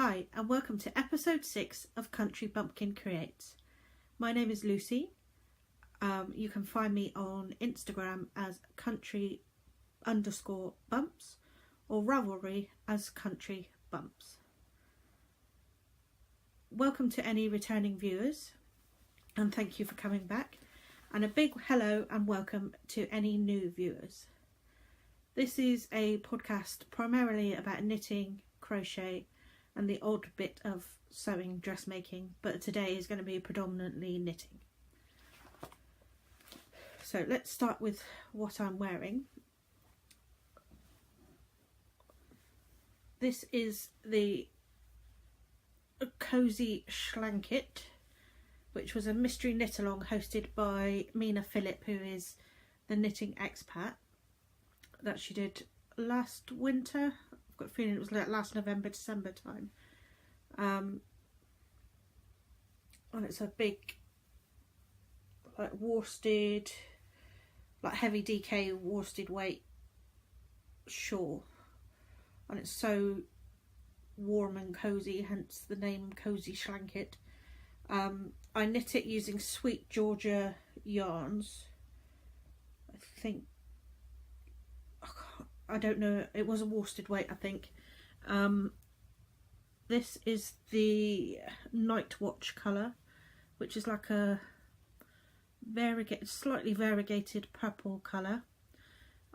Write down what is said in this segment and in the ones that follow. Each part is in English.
Hi and welcome to episode 6 of Country Bumpkin Creates. My name is Lucy. You can find me on Instagram as country_bumps or Ravelry as Country Bumps. Welcome to any returning viewers and thank you for coming back, and a big hello and welcome to any new viewers. This is a podcast primarily about knitting, crochet and the odd bit of sewing, dressmaking, but today is going to be predominantly knitting. So let's start with what I'm wearing. This is the Cozy Schlanket, which was a mystery knit along hosted by Mina Phillip, who is the knitting expat, that she did last winter. I've got a feeling it was like last November, December time. And it's a big like worsted, like heavy DK worsted weight shawl, and it's so warm and cozy, hence the name Cozy Schlanket. I knit it using Sweet Georgia yarns. I don't know, it was a worsted weight, I think. This is the Night Watch colour, which is like a slightly variegated purple colour,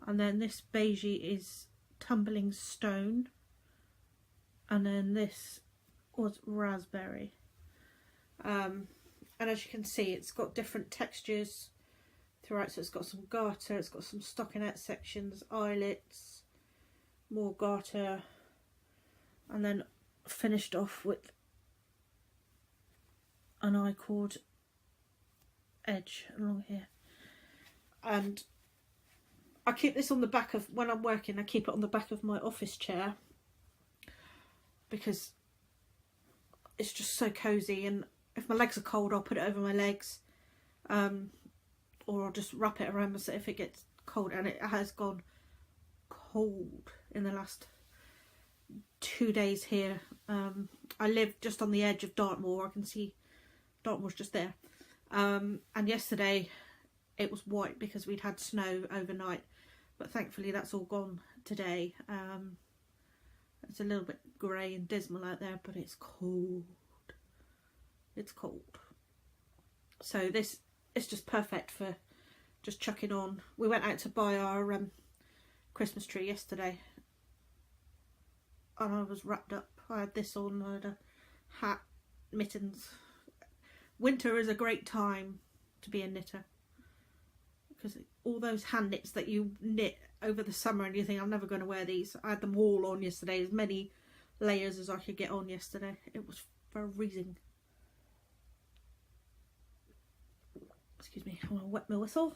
and then this beige is Tumbling Stone, and then this was Raspberry. And as you can see, it's got different textures throughout, so it's got some garter, it's got some stockinette sections, eyelets, more garter, and then finished off with an I-cord edge along here. And I keep this on the back of, when I'm working, I keep it on the back of my office chair because it's just so cozy, and if my legs are cold I'll put it over my legs, or I'll just wrap it around myself if it gets cold, and it has gone cold in the last 2 days here. I live just on the edge of Dartmoor. I can see Dartmoor's just there, and yesterday it was white because we'd had snow overnight, but thankfully that's all gone today. It's a little bit grey and dismal out there, but it's cold. It's cold. So this is just perfect for just chucking on. We went out to buy our Christmas tree yesterday, and I was wrapped up. I had this on, I had a hat, mittens. Winter is a great time to be a knitter, because all those hand knits that you knit over the summer and you think, I'm never going to wear these. I had them all on yesterday, as many layers as I could get on yesterday. It was freezing. Excuse me, I want to wet my whistle.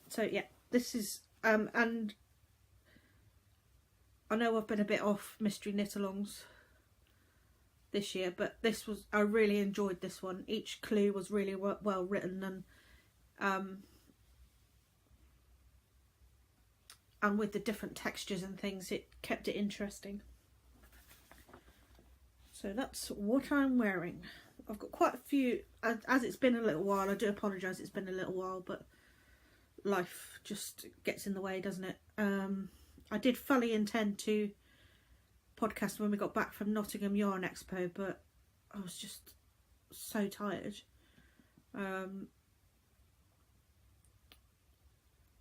So yeah, this is and I know I've been a bit off mystery knit alongs this year, but this was, I really enjoyed this one. Each clue was really well written, and with the different textures and things, it kept it interesting. So that's what I'm wearing. I've got quite a few, as it's been a little while. I do apologise, it's been a little while, but life just gets in the way, doesn't it? I did fully intend to podcast when we got back from Nottingham Yarn Expo, but I was just so tired.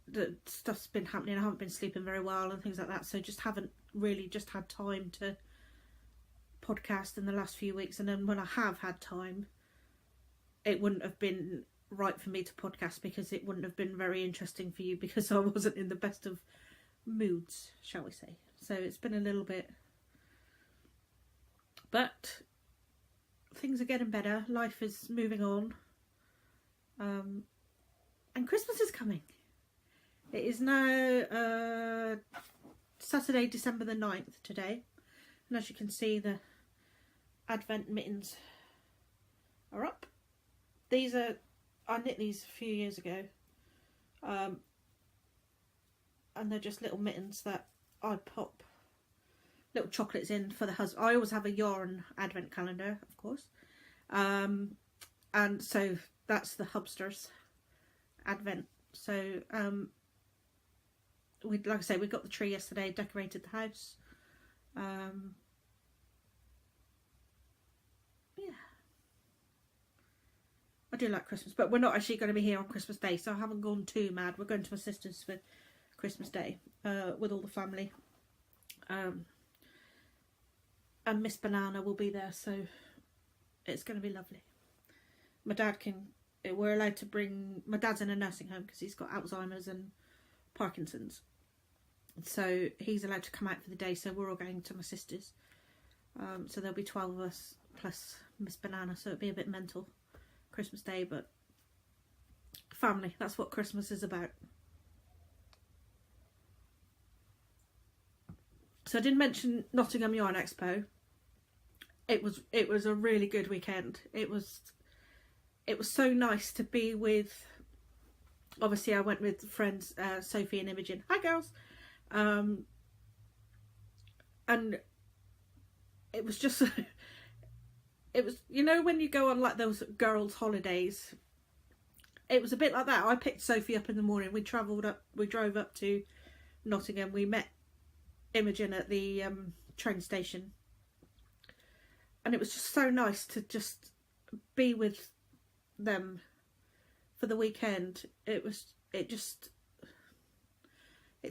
The stuff's been happening, I haven't been sleeping very well and things like that, so just haven't really just had time to podcast in the last few weeks. And then when I have had time, it wouldn't have been right for me to podcast, because it wouldn't have been very interesting for you, because I wasn't in the best of moods, shall we say. So it's been a little bit, but things are getting better, life is moving on, and Christmas is coming. It is now Saturday, December the 9th today, and as you can see, the Advent mittens are up. These are, I knit these a few years ago, and they're just little mittens that I pop little chocolates in for the husband. I always have a yarn advent calendar, of course. And so that's the Hubsters advent. So we, like I say, we got the tree yesterday, decorated the house. Yeah, I do like Christmas, but we're not actually going to be here on Christmas Day, so I haven't gone too mad. We're going to my sister's for Christmas Day with all the family. And Miss Banana will be there, so it's going to be lovely. My dad we're allowed to bring, my dad's in a nursing home because he's got Alzheimer's and Parkinson's. So he's allowed to come out for the day, so we're all going to my sister's. So there'll be 12 of us plus Miss Banana, so it'll be a bit mental Christmas Day, but family, that's what Christmas is about. So I didn't mention Nottingham Yarn Expo. It was a really good weekend. It was so nice to be with, obviously I went with friends Sophie and Imogen. Hi girls. And it was just it was, you know, when you go on like those girls holidays, it was a bit like that. I picked Sophie up in the morning, we drove up to Nottingham, we met Imogen at the train station, and it was just so nice to just be with them for the weekend. It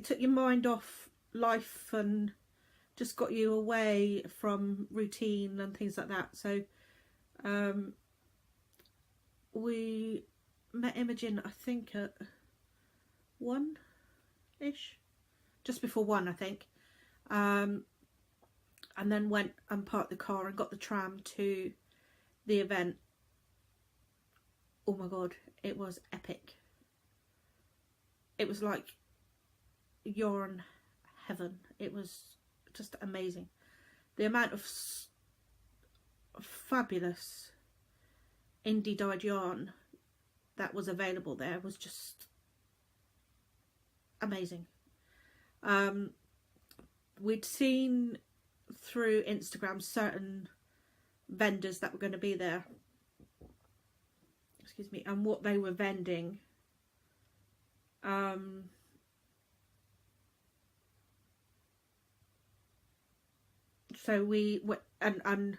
took your mind off life and just got you away from routine and things like that. So we met Imogen, I think at 1-ish, just before 1 I think, and then went and parked the car and got the tram to the event. Oh my god, it was epic. It was like yarn heaven. It was just amazing. The amount of fabulous indie dyed yarn that was available there was just amazing. We'd seen through Instagram certain vendors that were going to be there, excuse me, and what they were vending. So we went, and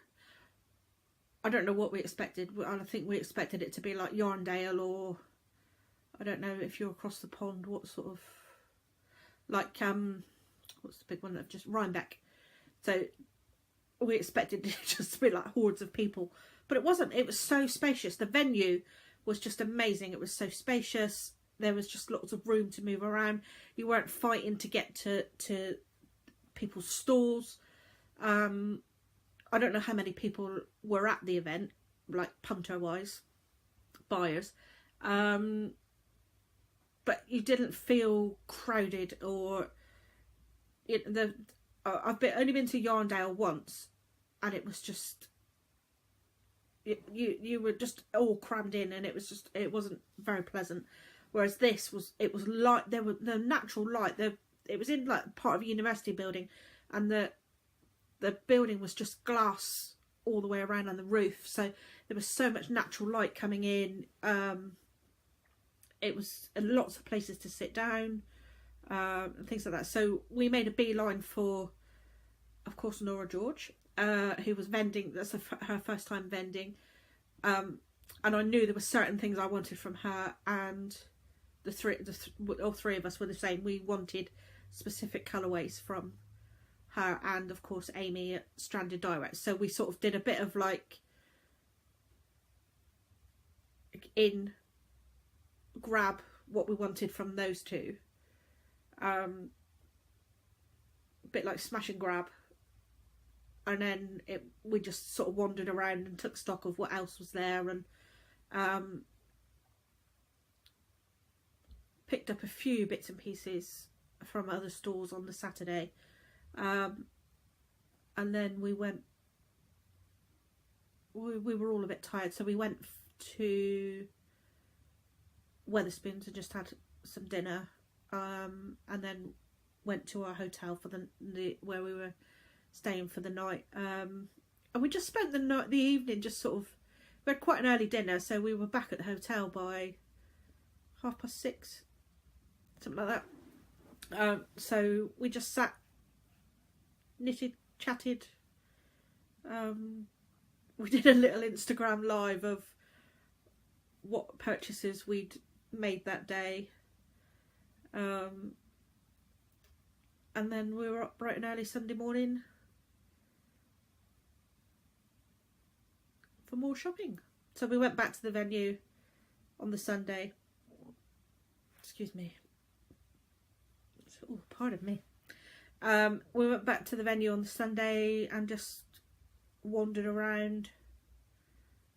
I don't know what we expected. I think we expected it to be like Yarndale, or I don't know if you're across the pond, what sort of, like, what's the big one that just, Rhinebeck. So we expected it just to be like hordes of people, but it wasn't. It was so spacious. The venue was just amazing. It was so spacious. There was just lots of room to move around. You weren't fighting to get to people's stalls. I don't know how many people were at the event, like punter wise, buyers, but you didn't feel crowded or I've only been to Yarndale once, and it was just you were just all crammed in, and it wasn't very pleasant. Whereas this was, it was light. There was the natural light. It was in like part of a university building, and the building was just glass all the way around on the roof, so there was so much natural light coming in. It was lots of places to sit down, and things like that. So we made a beeline for, of course, Nora George, who was vending. That's her first time vending, and I knew there were certain things I wanted from her, and all three of us were the same. We wanted specific colourways from her, and of course Amy at Stranded Direct. So we sort of did a bit of like grab what we wanted from those two, a bit like smash and grab, and then we just sort of wandered around and took stock of what else was there, and picked up a few bits and pieces from other stores on the Saturday. And then we went, we were all a bit tired, so we went to Wetherspoons and just had some dinner, and then went to our hotel for the where we were staying for the night. And we just spent the evening just sort of, we had quite an early dinner, so we were back at the hotel by 6:30, something like that. So we just sat, knitted, chatted. We did a little Instagram live of what purchases we'd made that day. And then we were up bright and early Sunday morning for more shopping. So we went back to the venue on the Sunday. Excuse me. Oh, pardon me. We went back to the venue on the Sunday and just wandered around.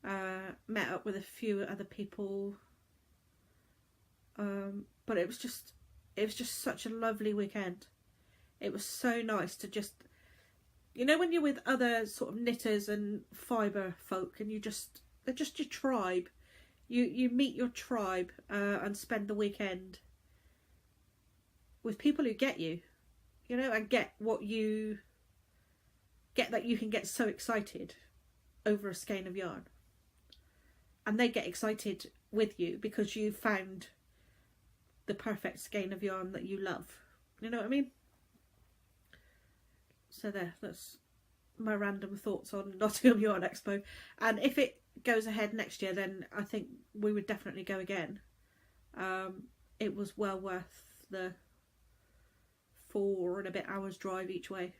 Met up with a few other people. But it was just such a lovely weekend. It was so nice to just, you know, when you're with other sort of knitters and fibre folk, and they're just your tribe. You meet your tribe and spend the weekend with people who get you, you know, and get that you can get so excited over a skein of yarn, and they get excited with you because you found the perfect skein of yarn that you love. You know what I mean? So that's my random thoughts on Nottingham Yarn Expo. And if it goes ahead next year, then I think we would definitely go again. It was well worth the 4 and a bit hours drive each way.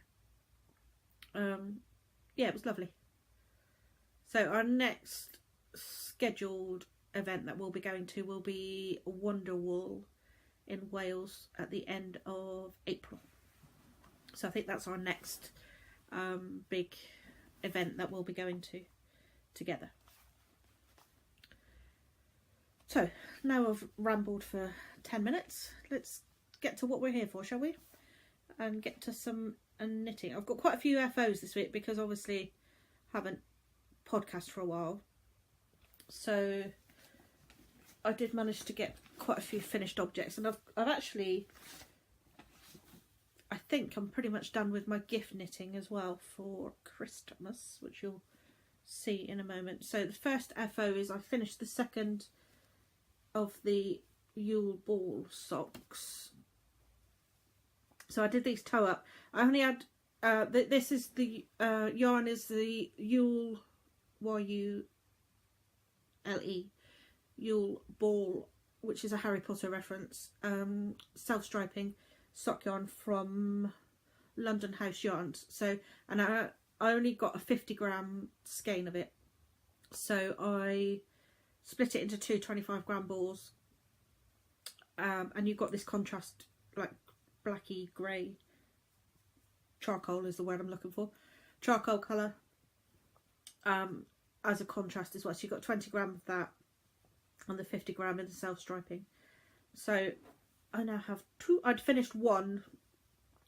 Yeah, it was lovely. So our next scheduled event that we'll be going to will be Wonderwool in Wales at the end of April. So I think that's our next big event that we'll be going to together. So now I've rambled for 10 minutes. Let's get to what we're here for, shall we? And get to some knitting. I've got quite a few FOs this week because obviously I haven't podcast for a while. So I did manage to get quite a few finished objects, and I've actually, I think I'm pretty much done with my gift knitting as well for Christmas, which you'll see in a moment. So the first FO is I finished the second of the Yule Ball socks. So I did these toe up. I only had this is the yarn is the Yule, YULE, Yule Ball, which is a Harry Potter reference, self-striping sock yarn from London House Yarns. So, and I only got a 50-gram skein of it, so I split it into two 25-gram balls, and you've got this contrast, like blacky grey, charcoal is the word I'm looking for, charcoal colour, as a contrast as well. So you've got 20 gram of that and the 50 gram in the self-striping. So I now have two. I'd finished one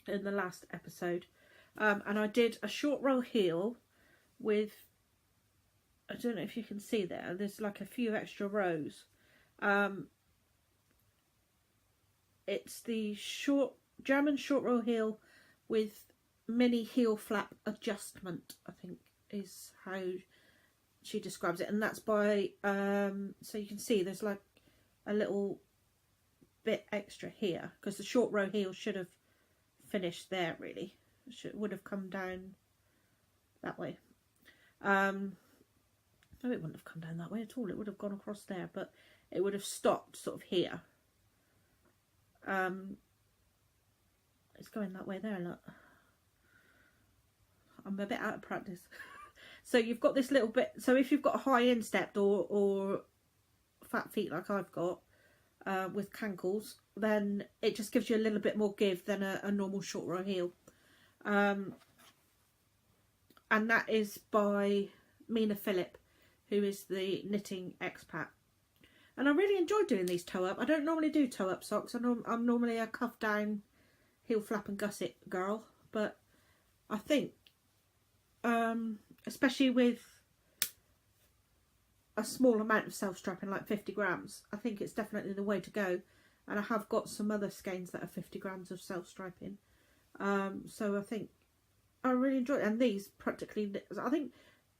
in the last episode, and I did a short row heel with, I don't know if you can see there's like a few extra rows. It's the German short row heel with mini heel flap adjustment, I think is how she describes it, and that's by so you can see there's like a little bit extra here because the short row heel should have finished there, really. Would have come down that way. No, it wouldn't have come down that way at all. It would have gone across there, but it would have stopped sort of here. It's going that way there, look. I'm a bit out of practice. So you've got this little bit, so if you've got a high instep or fat feet like I've got, with cankles, then it just gives you a little bit more give than a normal short row heel. And that is by Mina Phillip, who is the knitting expat. And I really enjoyed doing these toe up. I don't normally do toe up socks. I'm normally a cuff down, heel flap and gusset girl, but I think especially with a small amount of self-strapping, like 50 grams, I think it's definitely the way to go. And I have got some other skeins that are 50 grams of self-striping, so I think I really enjoy it. And these practically, I think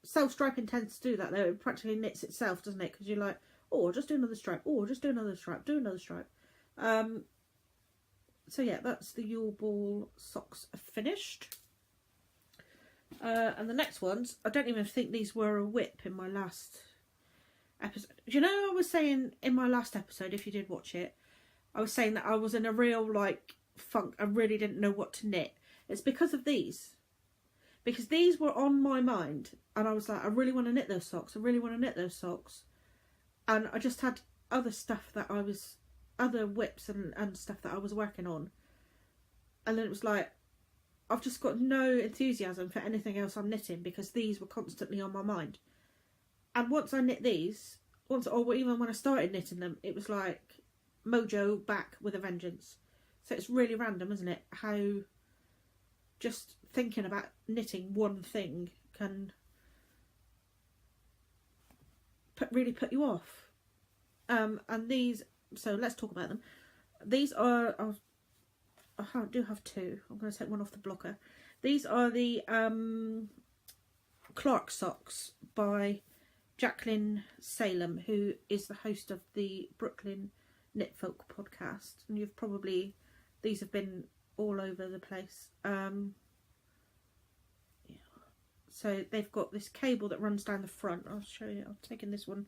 self-striping tends to do that though. It practically knits itself, doesn't it? Because you're like, oh, just do another stripe, oh, just do another stripe, do another stripe. So yeah, that's the Yule Ball socks finished. And the next ones, I don't even think these were a whip in my last episode. You know, I was saying in my last episode, if you did watch it, I was saying that I was in a real like funk. I really didn't know what to knit. It's because of these. Because these were on my mind and I was like, I really want to knit those socks. I really want to knit those socks. And I just had other stuff that I was, other whips and stuff that I was working on. And then it was like, I've just got no enthusiasm for anything else I'm knitting because these were constantly on my mind. And once I knit these, or even when I started knitting them, it was like mojo back with a vengeance. So it's really random, isn't it? How just thinking about knitting one thing can really put you off. And these, so let's talk about them. These are, I do have two. I'm going to take one off the blocker. These are the Clark socks by Jacqueline Salem, who is the host of the Brooklyn Knit Folk podcast. And you've probably, these have been all over the place. Yeah. So they've got this cable that runs down the front. I'll show you. I've taken this one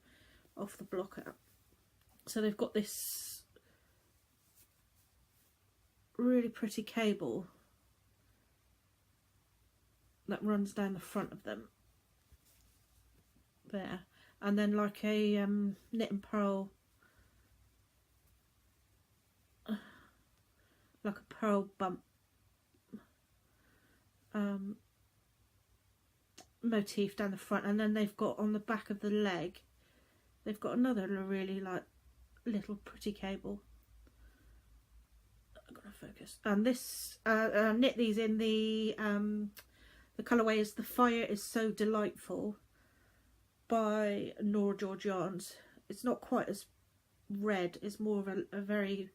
off the blocker. So they've got this really pretty cable that runs down the front of them there, and then like a knit and purl, like a pearl bump motif down the front, and then they've got on the back of the leg they've got another really like little pretty cable. I'm gonna focus. And this knit these in the colourway is The Fire Is So Delightful by Nora George Yarns. It's not quite as red, it's more of a very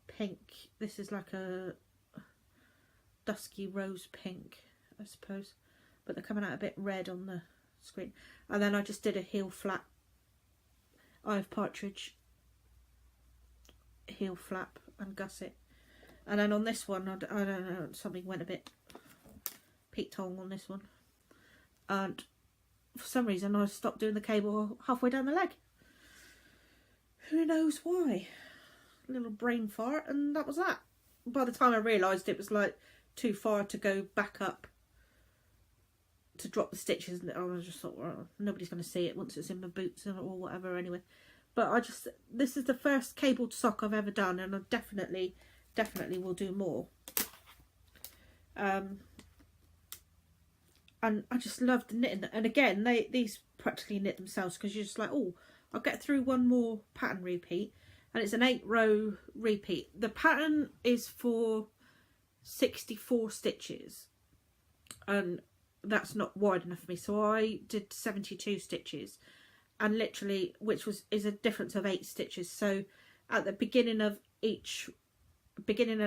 pink. This is like a dusky rose pink, I suppose, but they're coming out a bit red on the screen. And then I just did a heel flap, Eye of Partridge heel flap and gusset. And then on this one, I don't know, something went a bit Pete Tong on this one, and for some reason I stopped doing the cable halfway down the leg. Who knows why? A little brain fart, and that was that. By the time I realised, it was like too far to go back up to drop the stitches, and I just thought, well, nobody's going to see it once it's in my boots or whatever anyway. But this is the first cabled sock I've ever done, and I definitely will do more. And I just loved knitting. And again, these practically knit themselves, because you're just like, oh, I'll get through one more pattern repeat. And it's an 8-row repeat. The pattern is for 64 stitches. And that's not wide enough for me. So I did 72 stitches. And literally, is a difference of 8 stitches. So at the beginning and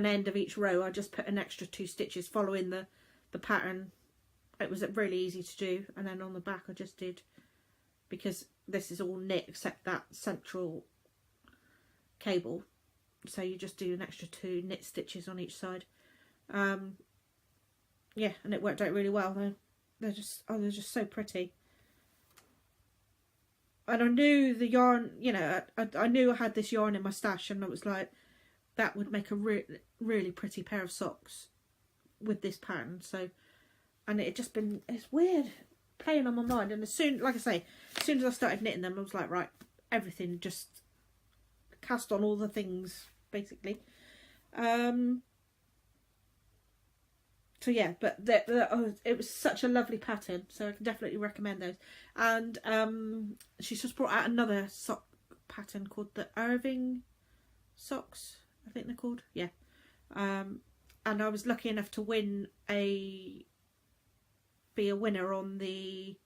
end of each row, I just put an extra 2 stitches following the pattern. It was really easy to do. And then on the back I just did, because this is all knit except that central cable, so you just do an extra 2 knit stitches on each side. Yeah, and it worked out really well. They're just so pretty. And I knew the yarn, you know, I knew I had this yarn in my stash, and I was like, that would make a really pretty pair of socks with this pattern. So, and it's weird playing on my mind. And as soon as I started knitting them, I was like, right, everything, just cast on all the things basically. So yeah, but it was such a lovely pattern, so I can definitely recommend those. And she's just brought out another sock pattern called the Irving socks, I think they're called. Yeah. And I was lucky enough to be a winner on the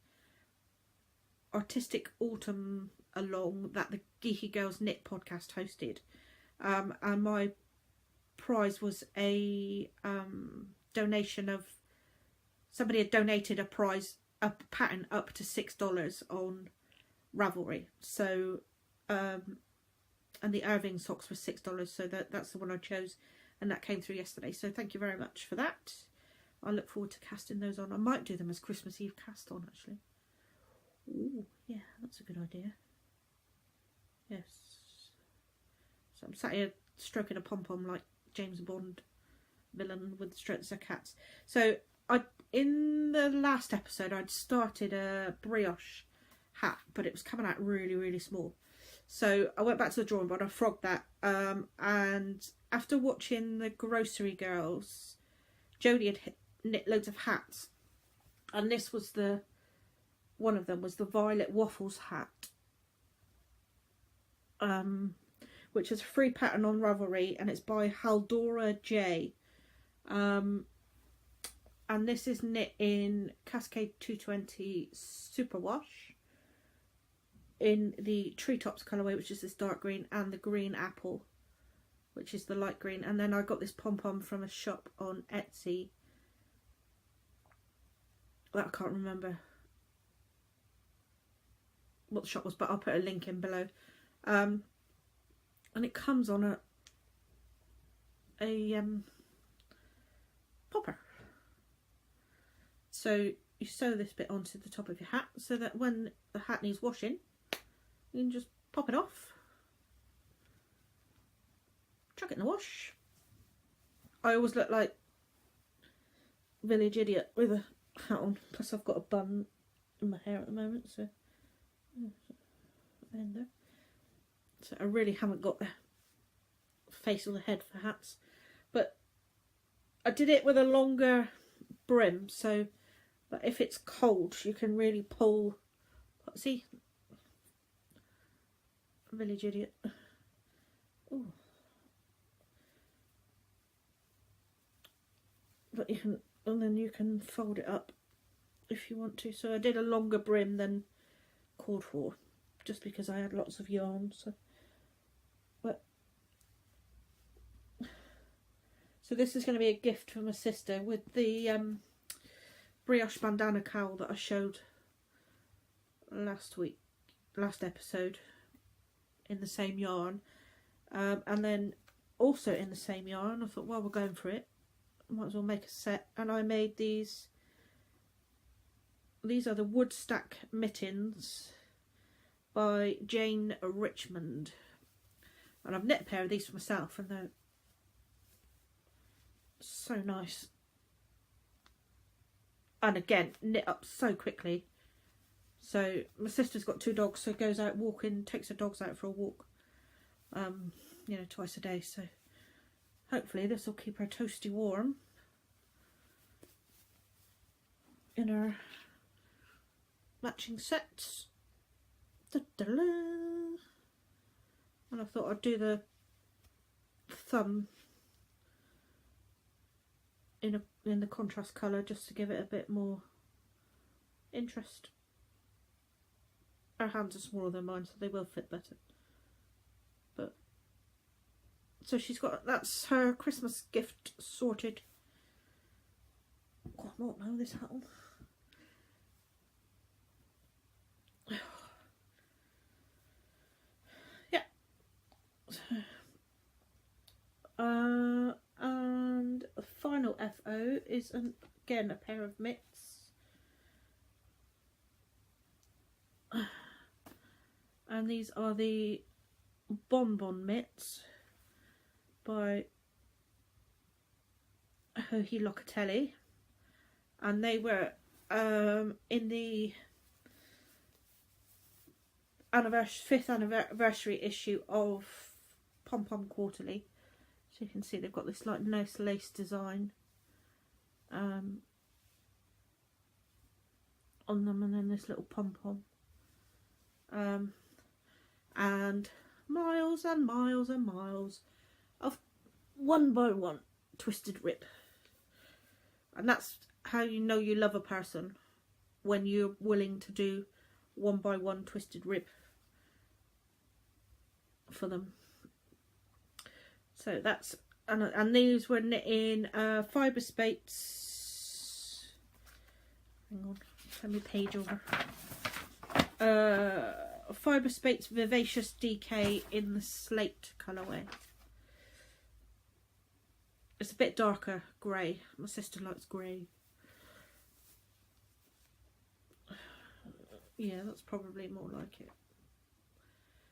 Artistic Autumn Along that the Geeky Girls Knit podcast hosted. And my prize was a donation of somebody had donated a pattern up to $6 on Ravelry. So and the Irving socks were $6, so that's the one I chose, and that came through yesterday. So thank you very much for that. I look forward to casting those on. I might do them as Christmas Eve cast on, actually. Ooh, yeah, that's a good idea. Yes. So I'm sat here stroking a pom-pom like James Bond villain with strokes of cats. So in the last episode I'd started a brioche hat, but it was coming out really, really small. So I went back to the drawing board, I frogged that, and after watching the Grocery Girls, Jodie had knit loads of hats, and this was one of them was the Violet Waffles hat, which is a free pattern on Ravelry, and it's by Haldora J. And this is knit in Cascade 220 Superwash in the Treetops colourway, which is this dark green, and the Green Apple, which is the light green. And then I got this pom-pom from a shop on Etsy that I can't remember what the shop was, but I'll put a link in below. And it comes on a popper. So you sew this bit onto the top of your hat, so that when the hat needs washing, you can just pop it off, chuck it in the wash. I always look like village idiot with a hat on, plus I've got a bun in my hair at the moment, so there. So I really haven't got the face or the head for hats, but I did it with a longer brim, so that if it's cold you can really pull. See, village idiot. Ooh. But you can, and then you can fold it up if you want to. So I did a longer brim than called for, just because I had lots of yarn. So this is going to be a gift from my sister with the brioche bandana cowl that I showed last episode in the same yarn, and then also in the same yarn I thought, well, we're going for it, might as well make a set. And I made these are the wood stack mittens by Jane Richmond, and I've knit a pair of these for myself, and they're so nice, and again knit up so quickly. So my sister's got 2 dogs, so goes out walking, takes her dogs out for a walk, you know, twice a day. So hopefully this will keep her toasty warm in her matching sets. Da-da-da. And I thought I'd do the thumb in the contrast colour, just to give it a bit more interest. Her hands are smaller than mine, so they will fit better. But so she's got, that's her Christmas gift sorted. God, not now this hat on. Yeah. And the final FO is again a pair of mitts. And these are the Bonbon mitts by Joji Locatelli, and they were in the 5th anniversary issue of Pom Pom Quarterly. So you can see they've got this like nice lace design on them, and then this little pom-pom. And miles and miles and miles of 1x1 twisted rib. And that's how you know you love a person, when you're willing to do 1x1 twisted rib for them. So that's, and these were knit in Fibre Spates Hang on, turn my page over. Fibre Space Vivacious DK in the slate colourway. It's a bit darker grey. My sister likes grey. Yeah, that's probably more like it.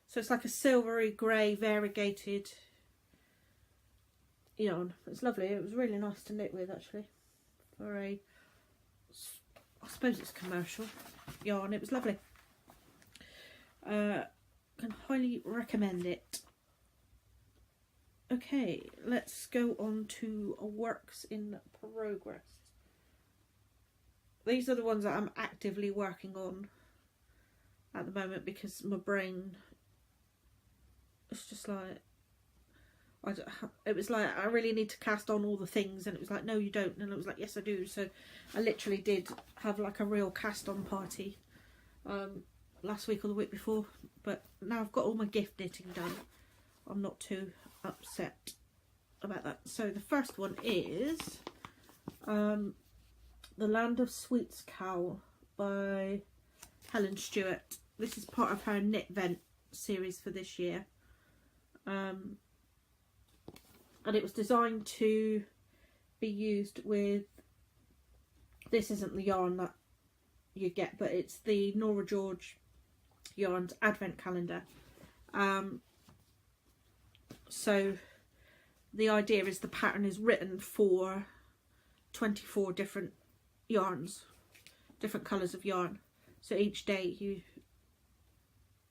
So it's like a silvery grey variegated yarn. It's lovely. It was really nice to knit with, actually. For a, I suppose it's commercial yarn. It was lovely. Can highly recommend it. Okay, let's go on to works in progress. These are the ones that I'm actively working on at the moment, because my brain, it's just like, it was like I really need to cast on all the things, and it was like, no you don't, and it was like, yes I do. So I literally did have like a real cast on party last week or the week before, but now I've got all my gift knitting done, I'm not too upset about that. So the first one is The Land of Sweets Cowl by Helen Stewart. This is part of her Knit Vent series for this year, and it was designed to be used with, this isn't the yarn that you get, but it's the Nora George Yarns Advent Calendar. So the idea is the pattern is written for 24 different yarns, different colours of yarn. So each day you,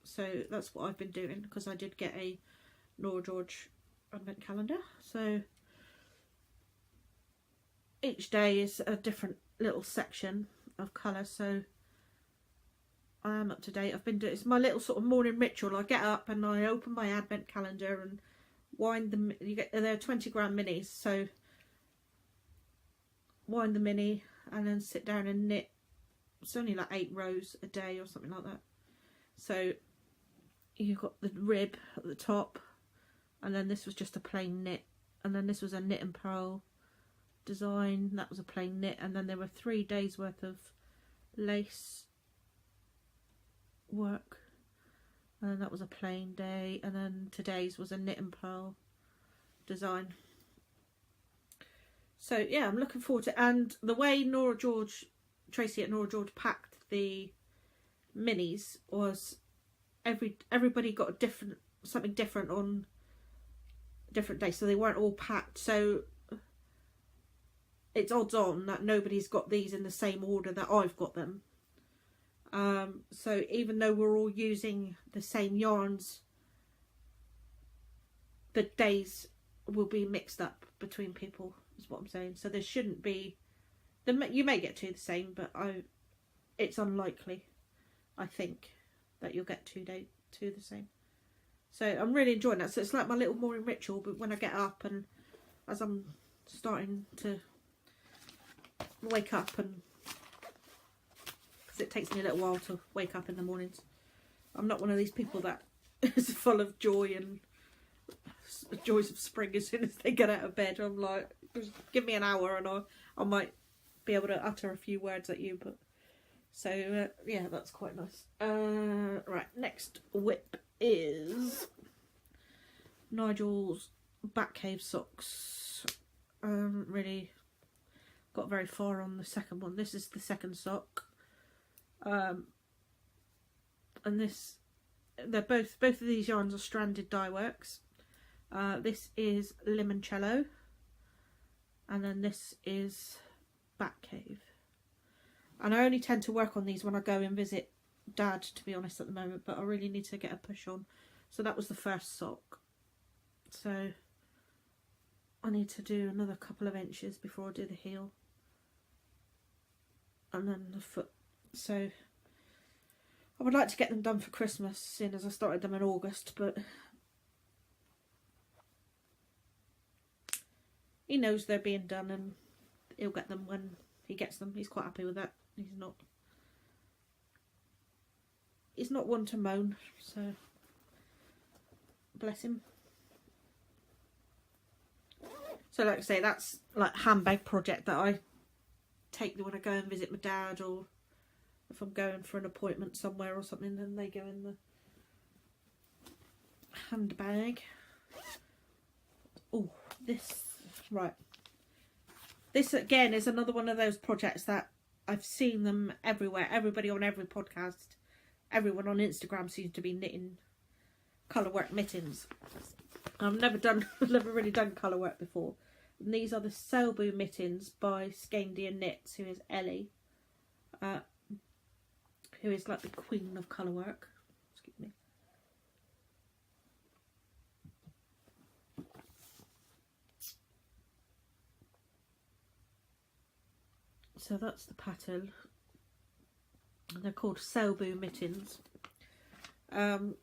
so that's what I've been doing, because I did get a Nora George Advent Calendar. So each day is a different little section of colour. So I am up to date. I've been doing, it's my little sort of morning ritual. I get up and I open my Advent Calendar and wind them. You get, they're 20 gram minis, so wind the mini and then sit down and knit. It's only like 8 rows a day or something like that. So you've got the rib at the top, and then this was just a plain knit, and then this was a knit and purl design, that was a plain knit, and then there were 3 days worth of lace work, and then that was a plain day, and then today's was a knit and purl design. So yeah, I'm looking forward to, and the way Tracy at Nora George packed the minis was everybody got a different, something different on different days, so they weren't all packed. So it's odds on that nobody's got these in the same order that I've got them. So even though we're all using the same yarns, the days will be mixed up between people, is what I'm saying. So there shouldn't be, you may get 2 the same, but it's unlikely, I think, that you'll get 2 the same. So I'm really enjoying that. So it's like my little morning ritual, but when I get up and as I'm starting to wake up, and because it takes me a little while to wake up in the mornings. I'm not one of these people that is full of joy and joys of spring as soon as they get out of bed. I'm like, just give me an hour and I might be able to utter a few words at you. But so yeah, that's quite nice. Right, next whip is Nigel's Batcave socks. Really got very far on the second one. This is the second sock. And this, they're both of these yarns are stranded dye works. This is Limoncello, and then this is Batcave. And I only tend to work on these when I go and visit Dad, to be honest, at the moment, but I really need to get a push on. So that was the first sock. So I need to do another couple of inches before I do the heel, and then the foot. So I would like to get them done for Christmas, seeing as I started them in August, but he knows they're being done and he'll get them when he gets them. He's quite happy with that. He's not one to moan, so bless him. So like I say, that's like a handbag project that I take when I go and visit my dad, or if I'm going for an appointment somewhere or something, then they go in the handbag. Oh, this, right. This again is another one of those projects that I've seen them everywhere. Everybody on every podcast, everyone on Instagram seems to be knitting colourwork mittens. I've never really done colourwork before. And these are the Selbu mittens by Scandian Knits, who is Ellie, who is like the queen of colourwork. Excuse me. So that's the pattern. And they're called Selbu mittens. And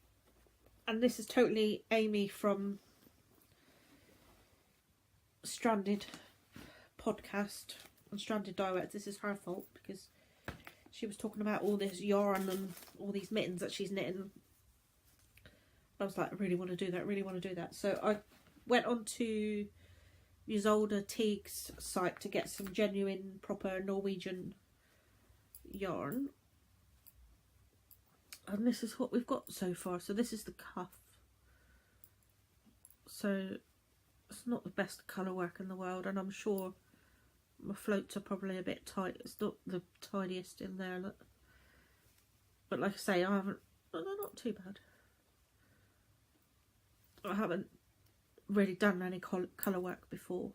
this is totally Amy from Stranded podcast and Stranded Direct. This is her fault, because she was talking about all this yarn and all these mittens that she's knitting. I was like, I really want to do that, really want to do that. So I went on to Isolde Teague's site to get some genuine, proper Norwegian yarn. And this is what we've got so far. So this is the cuff. So it's not the best colour work in the world, and I'm sure my floats are probably a bit tight. It's not the tidiest in there, look. But like I say, they're not too bad. I haven't really done any colour work before.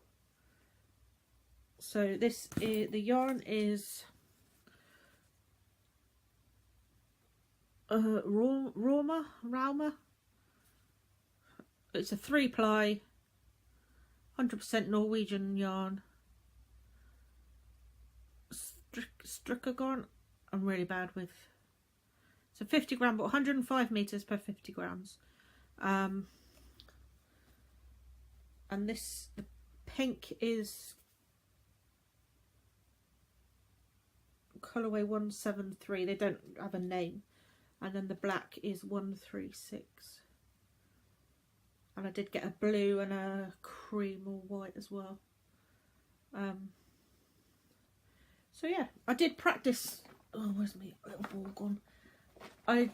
So this is, the yarn is Rauma. It's a 3-ply 100% Norwegian yarn. Strickagarn. I'm really bad with. It's a 50 gram, but 105 meters per 50 grams. And this, the pink is colorway 173. They don't have a name. And then the black is 136. And I did get a blue and a cream or white as well. So yeah, I did practice. Oh, where's my little ball gone? I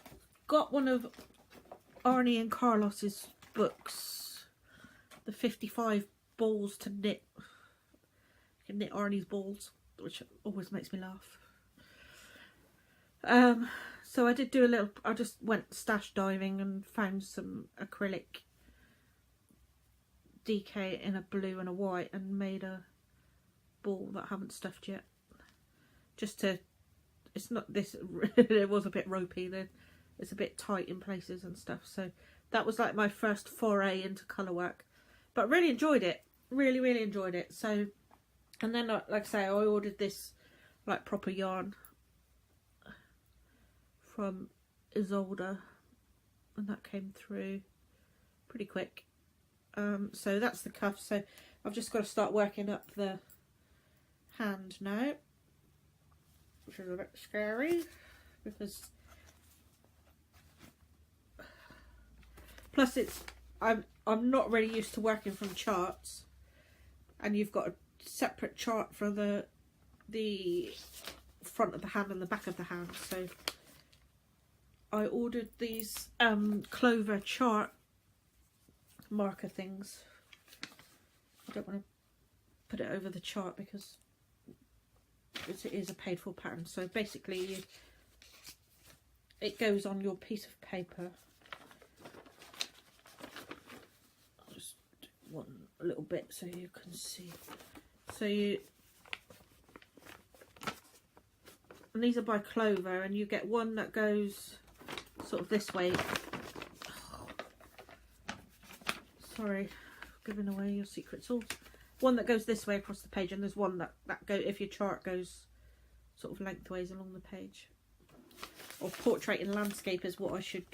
got one of Arnie and Carlos's books, the 55 balls to knit. You can knit Arnie's balls, which always makes me laugh. So I did do a little. I just went stash diving and found some acrylic DK in a blue and a white and made a ball that I haven't stuffed yet. Just to, it's not this, it was a bit ropey, then it's a bit tight in places and stuff. So that was like my first foray into colour work, but really enjoyed it. Really enjoyed it. So, and then like I say, I ordered this like proper yarn from Isolde, and that came through pretty quick. So that's the cuff. So I've just got to start working up the hand now, which is a bit scary because plus it's I'm not really used to working from charts, and you've got a separate chart for the front of the hand and the back of the hand. So I ordered these clover chart marker things. I don't want to put it over the chart because it is a paid for pattern. So basically it goes on your piece of paper. I'll just do one little bit so you can see. So and these are by Clover, and you get one that goes sort of this way. Sorry, giving away your secret sauce. One that goes this way across the page, and there's one that go if your chart goes sort of lengthways along the page. Or portrait and landscape is what I should,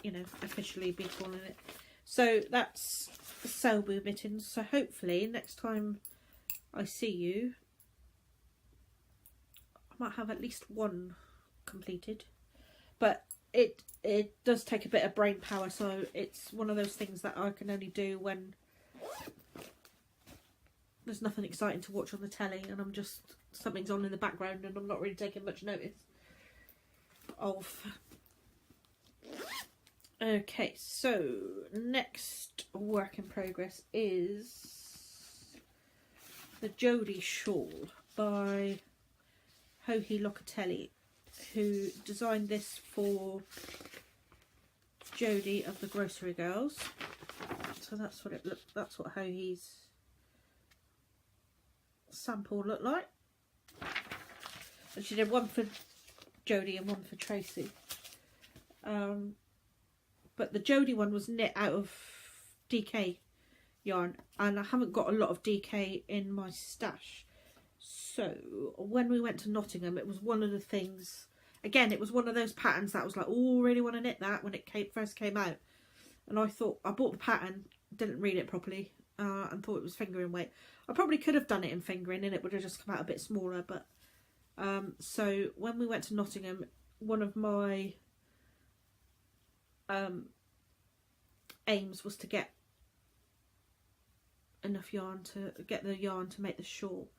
you know, officially be calling it. So that's Selbu mittens. So hopefully next time I see you, I might have at least one completed. But it does take a bit of brain power, so it's one of those things that I can only do when there's nothing exciting to watch on the telly and I'm just something's on in the background and I'm not really taking much notice of. Okay, so next work in progress is the Jodie shawl by Johi Locatelli, who designed this for Jodie of the Grocery Girls. So that's what it looked. That's what Johi's sample looked like. And she did one for Jodie and one for Tracy. But the Jodie one was knit out of DK yarn, and I haven't got a lot of DK in my stash. So when we went to Nottingham, it was one of the things. Again, it was one of those patterns that I was like, oh, really want to knit that when it first came out. And I thought, I bought the pattern, didn't read it properly, and thought it was fingering weight. I probably could have done it in fingering and it would have just come out a bit smaller. But so when we went to Nottingham, one of my aims was to get enough yarn to get the yarn to make the shawl.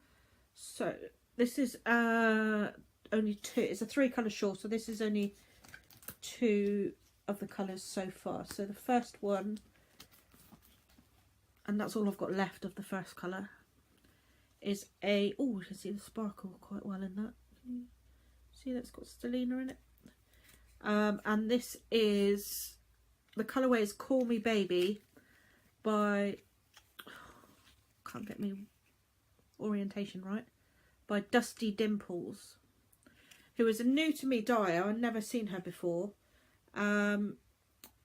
So this is only two. It's a 3-colour shawl, so this is only 2 of the colours so far. So the first one, and that's all I've got left of the first colour, is a, oh, you can see the sparkle quite well in that. Can you see that's got stellina in it? And this is, the colourway is Call Me Baby by, can't get me orientation right, by Dusty Dimples, who is a new to me dyer. I'd never seen her before. And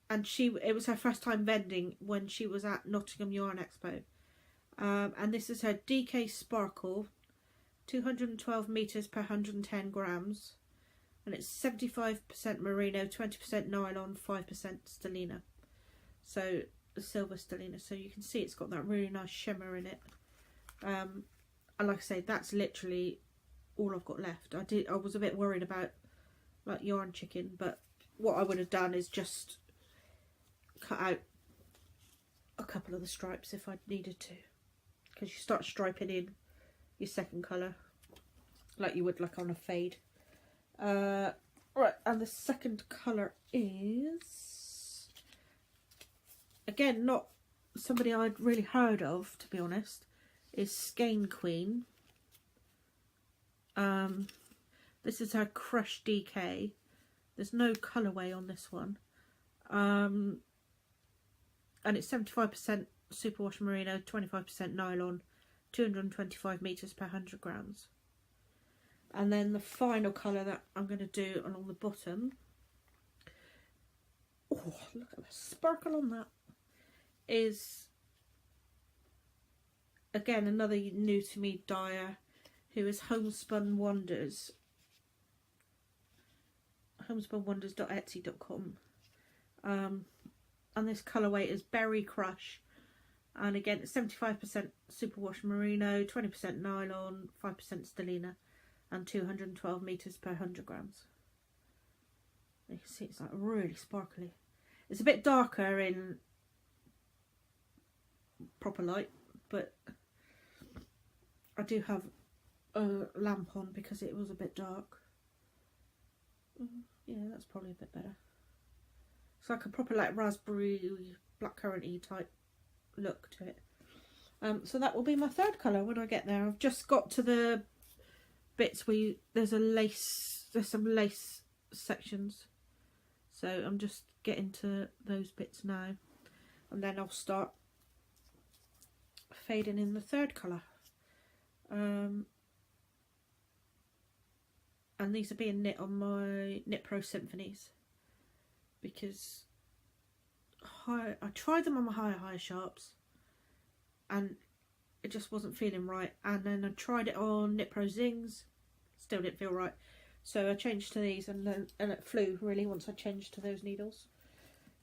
it was her first time vending when she was at Nottingham Yarn Expo. And this is her DK Sparkle, 212 meters per 110 grams. And it's 75% merino, 20% nylon, 5% stellina. So the silver stellina. So you can see it's got that really nice shimmer in it. And like I say, that's literally all I've got left. I was a bit worried about like yarn chicken, but what I would have done is just cut out a couple of the stripes if I needed to, because you start striping in your second colour like you would like on a fade. Right, and the second colour is, again, not somebody I'd really heard of, to be honest, is Skein Queen. This is her Crush DK. There's no colourway on this one. And it's 75% superwash merino, 25% nylon, 225 meters per 100 grams. And then the final colour that I'm going to do along the bottom, oh, look at the sparkle on that, is again another new to me dyer who is Homespun Wonders. homespunwonders.etsy.com. And this colourway is Berry Crush, and again it's 75% superwash merino, 20% nylon, 5% stellina, and 212 meters per 100 grams. You can see it's like really sparkly. It's a bit darker in proper light, but I do have a lamp on because it was a bit dark. Yeah, that's probably a bit better. It's like a proper like raspberry blackcurrant-y type look to it. So that will be my third colour when I get there. I've just got to the bits where there's some lace sections, so I'm just getting to those bits now, and then I'll start fading in the third colour. And these are being knit on my Knit Pro Symphonies, because I tried them on my higher sharps and it just wasn't feeling right, and then I tried it on Knit Pro Zings, still didn't feel right, so I changed to these, and it flew really once I changed to those needles.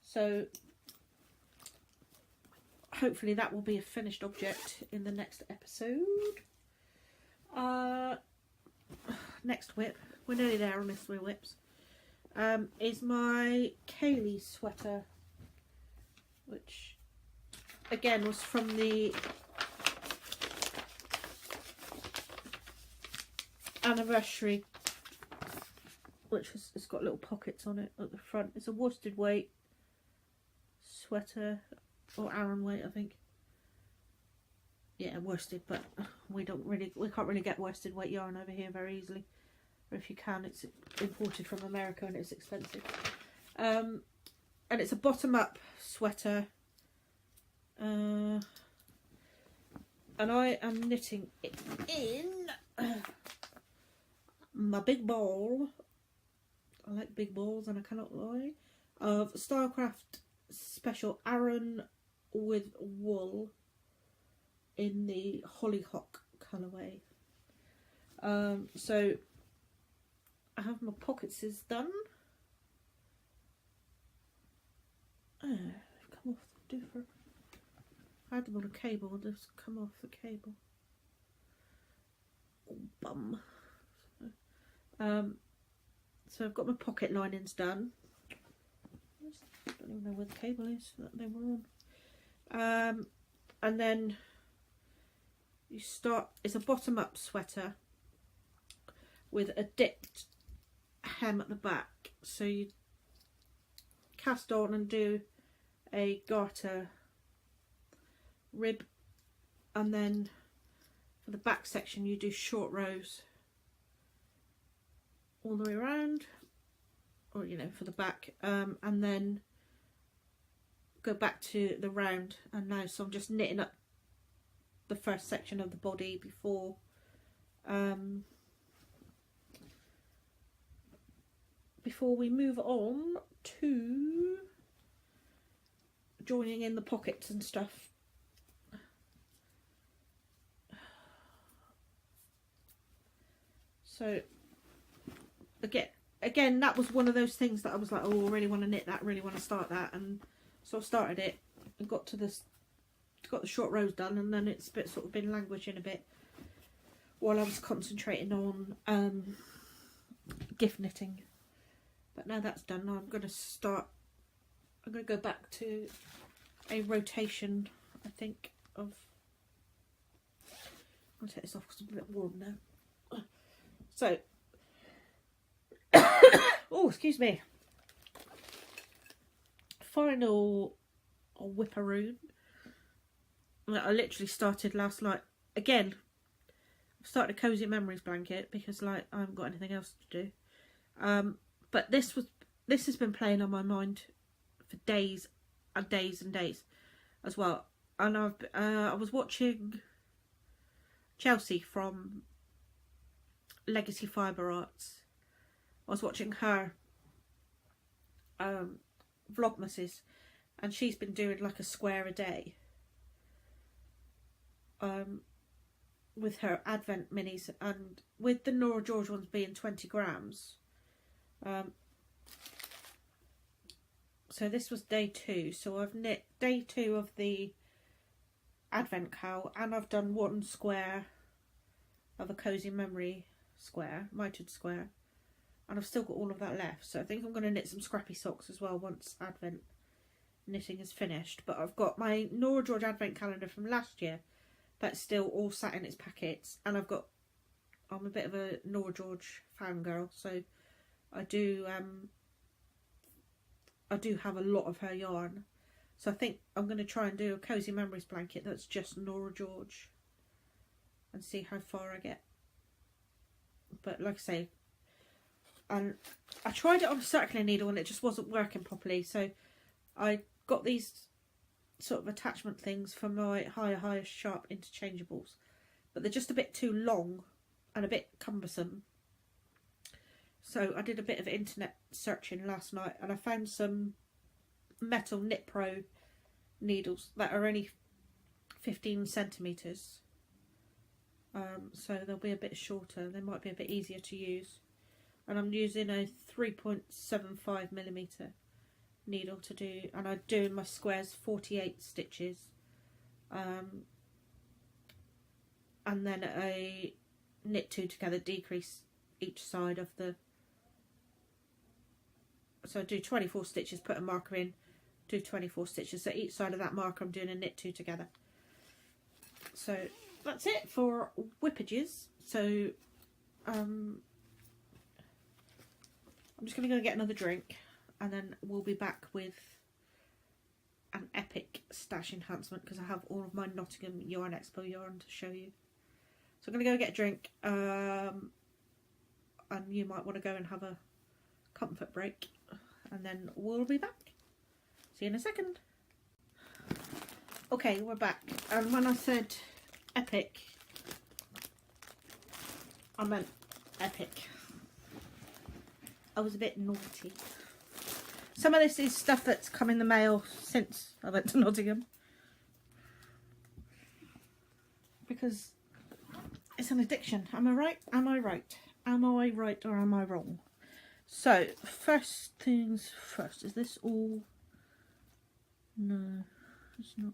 So hopefully that will be a finished object in the next episode. Next whip, we're nearly there on this 3 whips, is my Kaylee sweater, which again was from the anniversary, which is, it's got little pockets on it at the front. It's a worsted weight sweater, or Aran weight, I think. Yeah, worsted, but we can't really get worsted weight yarn over here very easily. Or if you can, it's imported from America and it's expensive. And it's a bottom up sweater. And I am knitting it in my big ball. I like big balls and I cannot lie. Of Stylecraft Special Aran with wool in the Hollyhock colourway. So I have my pockets done. Oh, they've come off the different. I had them on a cable, they've come off the cable. Oh, bum. So I've got my pocket linings done. I don't even know where the cable is that they were on. And then you start, it's a bottom up sweater with a dipped hem at the back. So you cast on and do a garter rib, and then for the back section you do short rows all the way around, or you know, for the back, and then go back to the round. And now, so I'm just knitting up the first section of the body before we move on to joining in the pockets and stuff. So again, that was one of those things that I was like, oh, I really want to knit that, really want to start that, and so I started it and got the short rows done, and then it's sort of been languishing a bit while I was concentrating on gift knitting. But now that's done, I'm going to go back to a rotation, I think, of, I'll take this off because I'm a bit warm now. So, oh, excuse me. Final whipperoon. I literally started last night. Again, I've started a Cozy Memories blanket because, like, I haven't got anything else to do. But this has been playing on my mind for days and days and days as well. And I was watching Chelsea from Legacy Fibre Arts. I was watching her vlogmases, and she's been doing like a square a day with her Advent minis, and with the Nora George ones being 20 grams. So this was day 2, so I've knit day 2 of the Advent cowl, and I've done one square of a Cozy Memory square, mitered square, and I've still got all of that left. So I think I'm going to knit some scrappy socks as well once Advent knitting is finished. But I've got my Nora George Advent calendar from last year that's still all sat in its packets, and I'm a bit of a Nora George fangirl, so I do have a lot of her yarn. So I think I'm going to try and do a Cozy Memories blanket that's just Nora George and see how far I get. But like I say, and I tried it on a circular needle and it just wasn't working properly, so I got these sort of attachment things for my higher sharp interchangeables, but they're just a bit too long and a bit cumbersome. So I did a bit of internet searching last night, and I found some metal Knit Pro needles that are only 15 centimetres. So they'll be a bit shorter, they might be a bit easier to use. And I'm using a 3.75mm needle to do, and I do in my squares 48 stitches. And then a knit 2 together, decrease each side of the, so I do 24 stitches, put a marker in, do 24 stitches, so each side of that marker I'm doing a knit 2 together. So that's it for whippages. So I'm just going to go get another drink, and then we'll be back with an epic stash enhancement, because I have all of my Nottingham Yarn Expo yarn to show you. So I'm going to go get a drink, and you might want to go and have a comfort break, and then we'll be back. See you in a second. Okay, we're back, and when I said epic, I meant epic. I was a bit naughty. Some of this is stuff that's come in the mail since I went to Nottingham, because it's an addiction. Am I right? Am I right? Am I right or am I wrong? So, first things first. Is this all? No, it's not.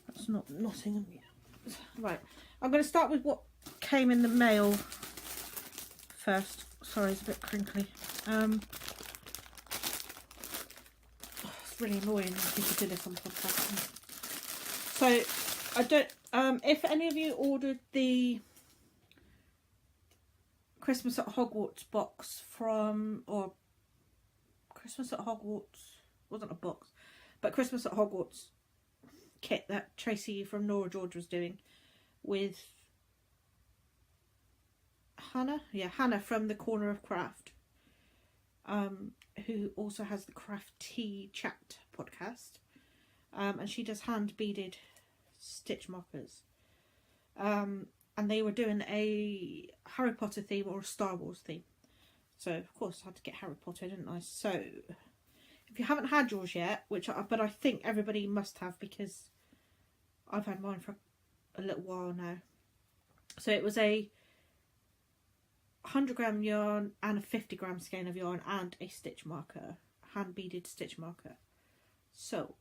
That's not Nottingham yet. Right. I'm going to start with what came in the mail first. Sorry, it's a bit crinkly. It's really annoying if people do this on podcast. So, I don't. If any of you ordered the Christmas at Hogwarts box from, or Christmas at Hogwarts, wasn't a box, but Christmas at Hogwarts kit that Tracy from Nora George was doing with Hannah, Hannah from the Corner of Craft, who also has the Craft Tea Chat podcast, and she does hand beaded stitch markers, and they were doing a Harry Potter theme or a Star Wars theme, so of course I had to get Harry Potter, didn't I? So if you haven't had yours yet, but I think everybody must have, because I've had mine for a little while now. So it was a 100g yarn and a 50g skein of yarn and a stitch marker, hand beaded stitch marker. So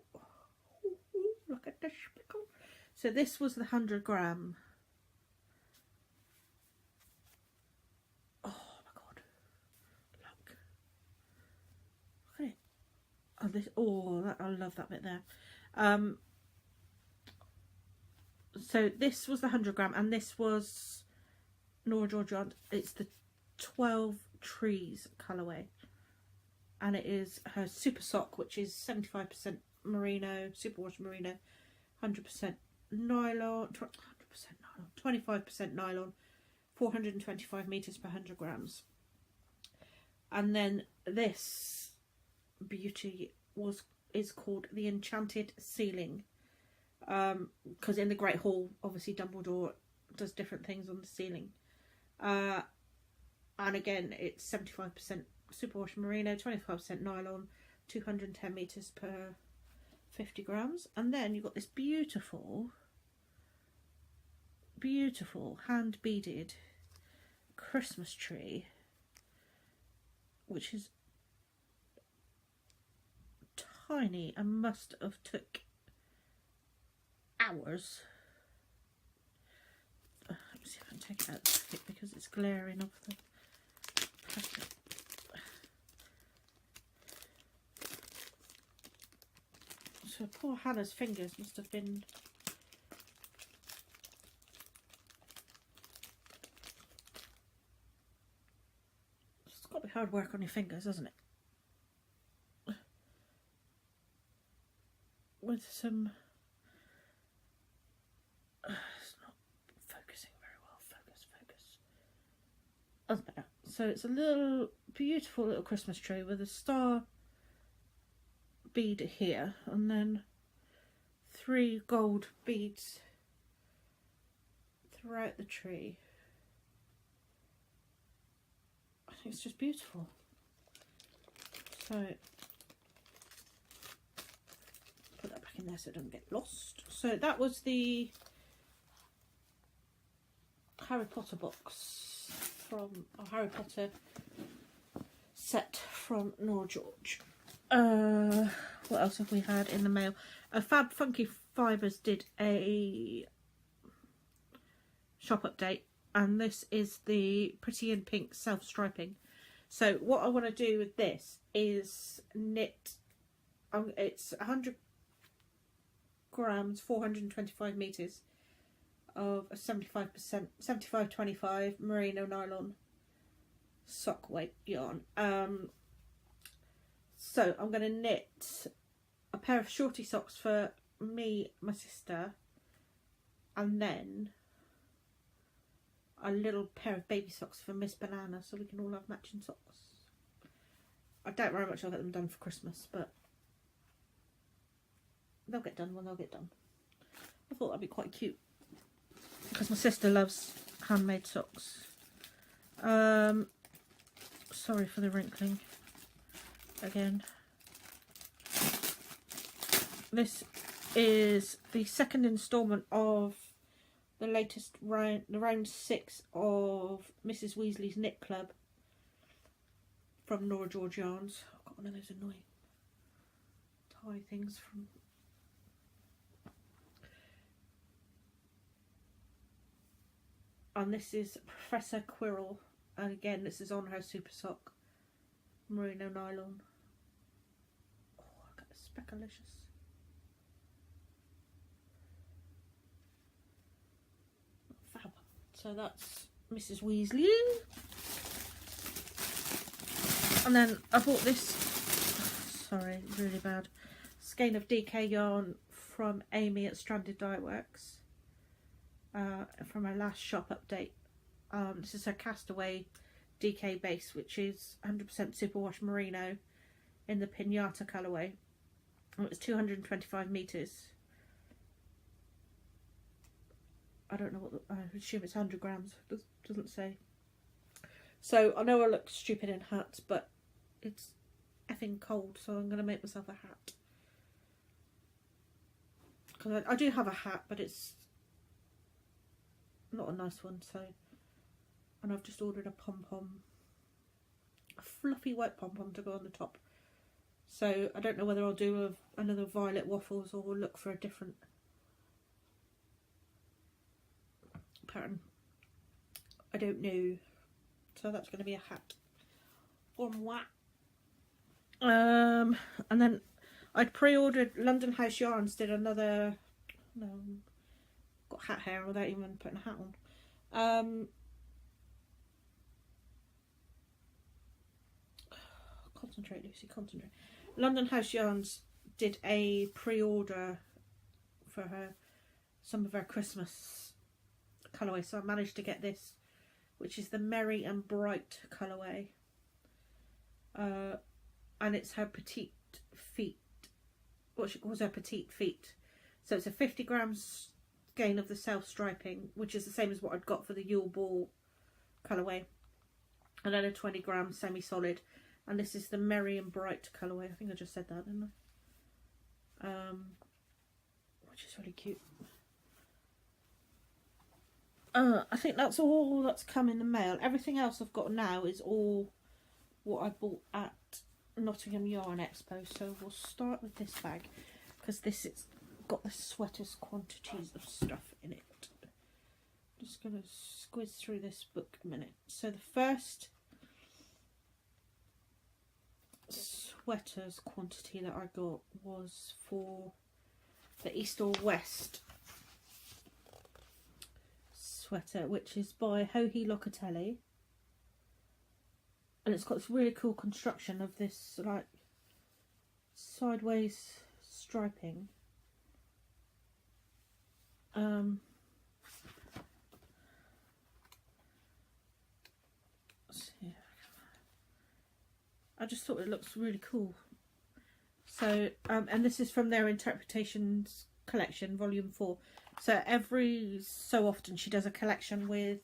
look at the spickle. So this was the 100g. Oh my god, look at it. Oh, this, oh, I love that bit there. So this was the 100g, and this was Nora George yarn. It's the 12 Trees colourway, and it is her super sock, which is 75% merino, superwash merino, 100% nylon, 25% nylon, 425 meters per 100g. And then this beauty is called the Enchanted Ceiling, because in the Great Hall, obviously Dumbledore does different things on the ceiling, and again it's 75% superwash merino, 25% nylon, 210 meters per 50g. And then you've got this beautiful hand beaded Christmas tree, which is tiny and must have took hours. Let me see if I can take it out of the packet because it's glaring off the packet. So poor Hannah's fingers must have been it's got to be hard work on your fingers, hasn't it? With some it's not focusing very well. Focus. That's better. So it's a little beautiful little Christmas tree with a star bead here, and then 3 gold beads throughout the tree. I think it's just beautiful. So put that back in there so it doesn't get lost. So that was the Harry Potter box from Harry Potter set from Nora George. What else have we had in the mail? Fab Funky Fibres did a shop update, and this is the Pretty in Pink self-striping. So what I want to do with this is knit, it's 100 grams, 425 meters, of a 75%, 75-25 merino nylon sock weight yarn. So I'm going to knit a pair of shorty socks for me, my sister, and then a little pair of baby socks for Miss Banana, so we can all have matching socks. I doubt very much I'll get them done for Christmas, but they'll get done when they'll get done. I thought that'd be quite cute because my sister loves handmade socks. Sorry for the wrinkling again. This is the second instalment of the latest round, the round 6 of Mrs. Weasley's Knit Club from Nora George Yarns. I've got one of those annoying tie things from. And this is Professor Quirrell, and again this is on her super sock, merino nylon. Oh, I got a speckalicious. Fab. So that's Mrs. Weasley. And then I bought this, sorry, really bad, skein of DK yarn from Amy at Stranded Dye Works. From her last shop update. This is her Castaway DK base, which is 100% superwash merino in the Pinata colourway. It's 225 metres. I don't know what I assume it's 100 grams. Doesn't say. So I know I look stupid in hats, but it's effing cold, so I'm going to make myself a hat. Because I do have a hat, but it's not a nice one, so. And I've just ordered a pom-pom, a fluffy white pom-pom to go on the top. So I don't know whether I'll do another violet waffles or look for a different pattern. I don't know. So that's going to be a hat for moi. And then I'd pre-ordered London House Yarns did another, no, got hat hair without even putting a hat on. Concentrate, Lucy, concentrate. London House Yarns did a pre-order for some of her Christmas colourway, so I managed to get this, which is the Merry and Bright colourway, and it's her petite feet, what she calls her petite feet. So it's a 50 grams skein of the self striping, which is the same as what I'd got for the Yule Ball colourway, and then a 20 gram semi-solid. And this is the Merry and Bright colourway. I think I just said that, didn't I? Which is really cute. I think that's all that's come in the mail. Everything else I've got now is all what I bought at Nottingham Yarn Expo. So we'll start with this bag, because this has got the sweetest quantities of stuff in it. Just going to squiz through this book a minute. So the first sweaters quantity that I got was for the East or West sweater, which is by Hohi Locatelli, and it's got this really cool construction of this like sideways striping. I just thought it looks really cool. So, and this is from their Interpretations collection, volume 4. So every so often she does a collection with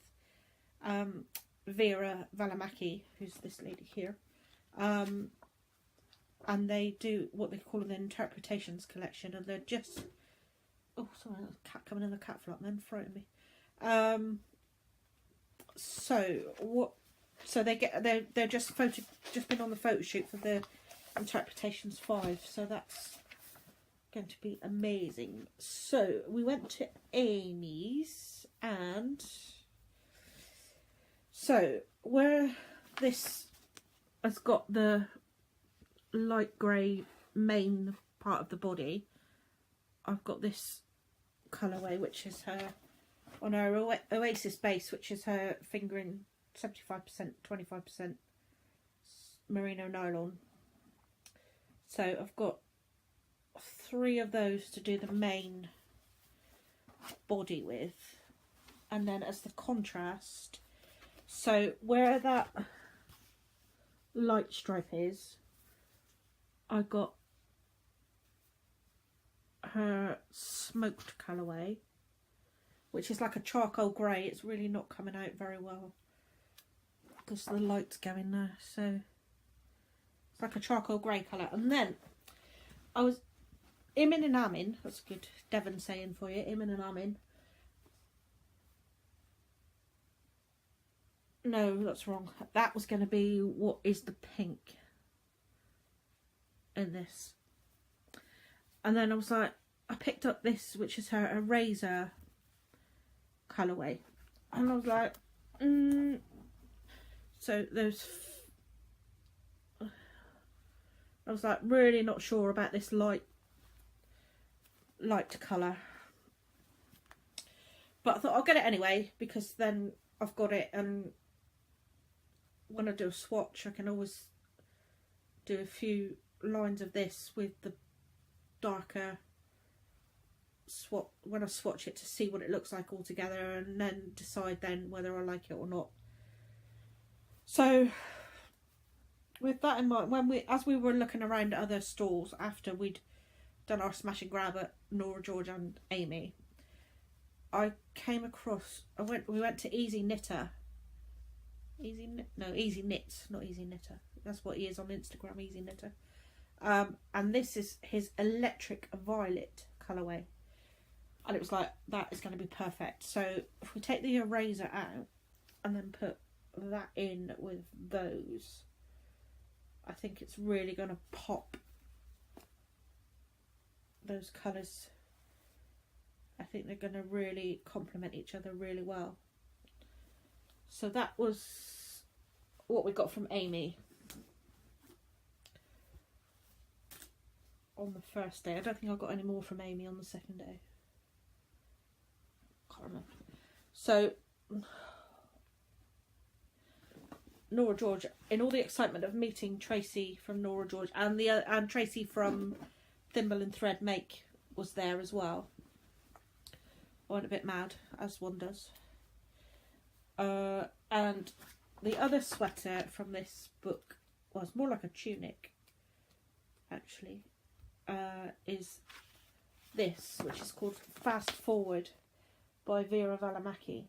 Vera Valimaki, who's this lady here. And they do what they call an Interpretations collection, and they're just, oh sorry, there's a cat coming in the cat flap then, frightened me. So they're just been on the photo shoot for the Interpretations 5, so that's going to be amazing. So we went to Amy's, and so where this has got the light grey main part of the body, I've got this colourway, which is her on her Oasis base, which is her fingering 75%, 25% merino nylon. So I've got 3 of those to do the main body with, and then as the contrast, so where that light stripe is, I got her smoked colourway, which is like a charcoal grey. It's really not coming out very well because the light's going there, so it's like a charcoal grey colour. And then I was imming and amming, that's a good Devon saying for you, imming and amming. No, that's wrong. That was going to be what is the pink in this. And then I was like, I picked up this, which is her eraser colourway. And I was like, so those... I was like really not sure about this light colour. But I thought I'll get it anyway, because then I've got it, and when I do a swatch I can always do a few lines of this with the darker swatch when I swatch it to see what it looks like all together, and then decide then whether I like it or not. So with that in mind, as we were looking around at other stalls after we'd done our smash and grab at Nora, George and Amy, I came across, we went to Easy Knitter. Easy Knits, not Easy Knitter. That's what he is on Instagram, Easy Knitter. And this is his electric violet colourway. And it was like, that is going to be perfect. So if we take the eraser out and then put that in with those, I think it's really going to pop those colours. I think they're going to really complement each other really well. So that was what we got from Amy on the first day. I don't think I got any more from Amy on the second day. Can't remember. So Nora George, in all the excitement of meeting Tracy from Nora George and Tracy from Thimble and Thread Make was there as well. I went a bit mad, as one does. And the other sweater from this book was more like a tunic, actually, is this, which is called Fast Forward by Vera Valimaki.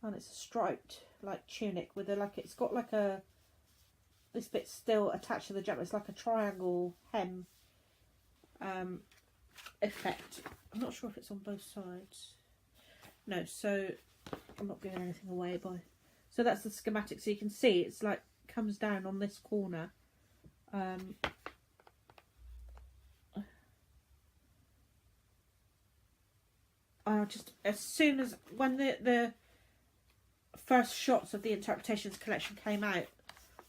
And it's a striped like tunic with a it's got like a, this bit's still attached to the jumper. It's like a triangle hem effect. I'm not sure if it's on both sides. No, so I'm not giving anything away by. So that's the schematic. So you can see it's like comes down on this corner. Just as soon as when the first shots of the Interpretations collection came out,